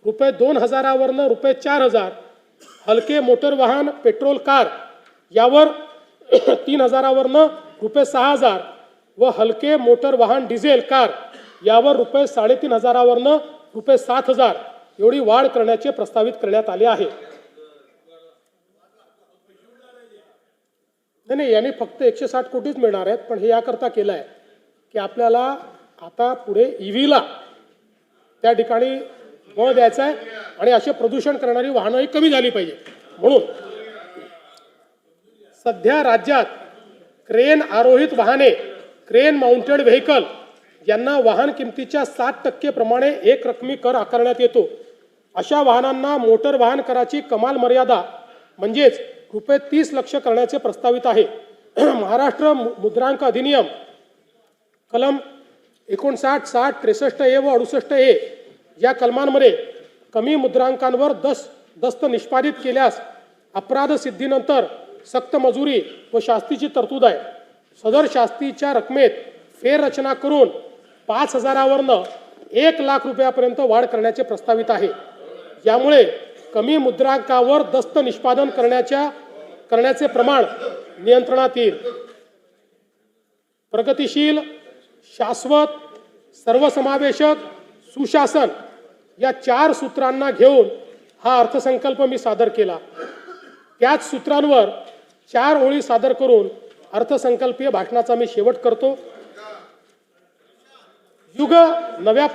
रुपये 2,000 वरनं रुपये 4,000, हलके मोटर वाहन पेट्रोल कार यावर 3,000 वरनं रुपये 6,000 व हलके मोटर वाहन डिझेल कार यावर रुपये 3,500 वरनं रुपये 7,000 एवढी वाढ करण्याचे प्रस्तावित करण्यात आले आहे. नाही, यांनी फक्त 160 कोटीच मिळणार आहेत, पण हे याकरता केलं आहे की आपल्याला आता पुढे EVला त्या ठिकाणी बळ द्यायचं आहे आणि असे प्रदूषण करणारी वाहनंही कमी झाली पाहिजे. म्हणून सध्या राज्यात क्रेन आरोहित वाहने, क्रेन माउंटेड व्हेकल यांना वाहन किमतीच्या 7% प्रमाणे एक रकमी कर आकारण्यात येतो. अशा वाहनांना मोटर वाहन कराची कमाल मर्यादा म्हणजेच रुपये 30 लाख करण्याचे प्रस्तावित आहे. महाराष्ट्र मुद्रांक अधिनियम कलम 59, 60, 63A व 68A या कलमांमध्ये कमी मुद्रांकांवर दस्त निष्पादित केल्यास अपराध सिद्धीनंतर सक्त मजुरी व शास्तीची तरतूद आहे. सदर शास्तीच्या रकमेत फेररचना करून 5,000 वरनं 1,00,000 रुपयापर्यंत वाढ करण्याचे प्रस्तावित आहे. यामुळे कमी मुद्रांकावर दस्त निष्पादन करण्याचे प्रमाण नियंत्रणात येईल. प्रगतिशील, शाश्वत, सर्वसमावेशक, सुशासन या 4 सूत्रांना घेऊन हा अर्थसंकल्प मी सादर केला. त्याच सूत्रांवर 4 ओळी सादर करून अर्थसंकल्पीय भाषणाचा मी शेवट करतो. युग नव्या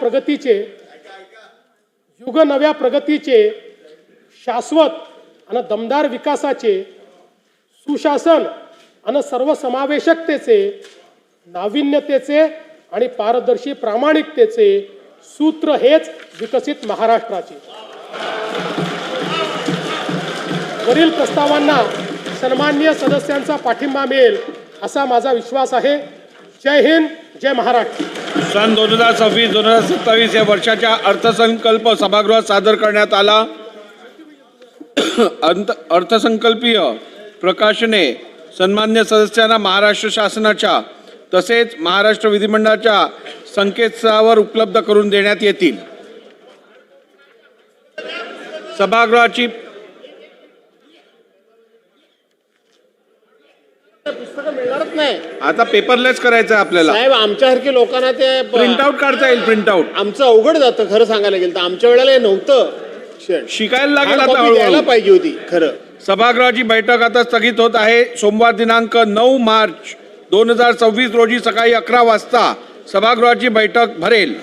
प्रगतीचे शाश्वत आणि दमदार विकासाचे, सुशासन आणि सर्वसमावेशकतेचे, नाविन्यतेचे आणि पारदर्शी प्रामाणिकतेचे सूत्र हेच विकसित महाराष्ट्राचे. वरील प्रस्तावांना सन्माननीय सदस्यांचा पाठिंबा मिळेल असा माझा विश्वास आहे. जय हिंद, जय महाराष्ट्र. सन 2026-2027 या वर्षाच्या अर्थसंकल्प सभागृहात सादर करण्यात आला. अर्थसंकल्पीय प्रकाशने सन्मान्य सदस्यांना महाराष्ट्र शासनाच्या तसेच महाराष्ट्र विधिमंडळाच्या संकेतस्थळावर उपलब्ध करून देण्यात येतील. सभागृहाची पुस्तकं मिळणारच नाही. आता पेपरलेस करायचं आहे आपल्याला. साहेब, आमच्यासारखे लोकांना ते प्रिंटआउट काढता येईल. प्रिंटआउट आमचं अवघड जातं खरं सांगायला गेलं तर. आमच्या वेळेला हे नव्हतं. शिकायला लागेल आता द्यायला हळूहळू. पाहिजे होती खरं. सभागृहाची बैठक आता स्थगित होत आहे. सोमवार दिनांक 9 मार्च 2026 रोजी सकाळी 11 वाजता सभागृहाची बैठक भरेल.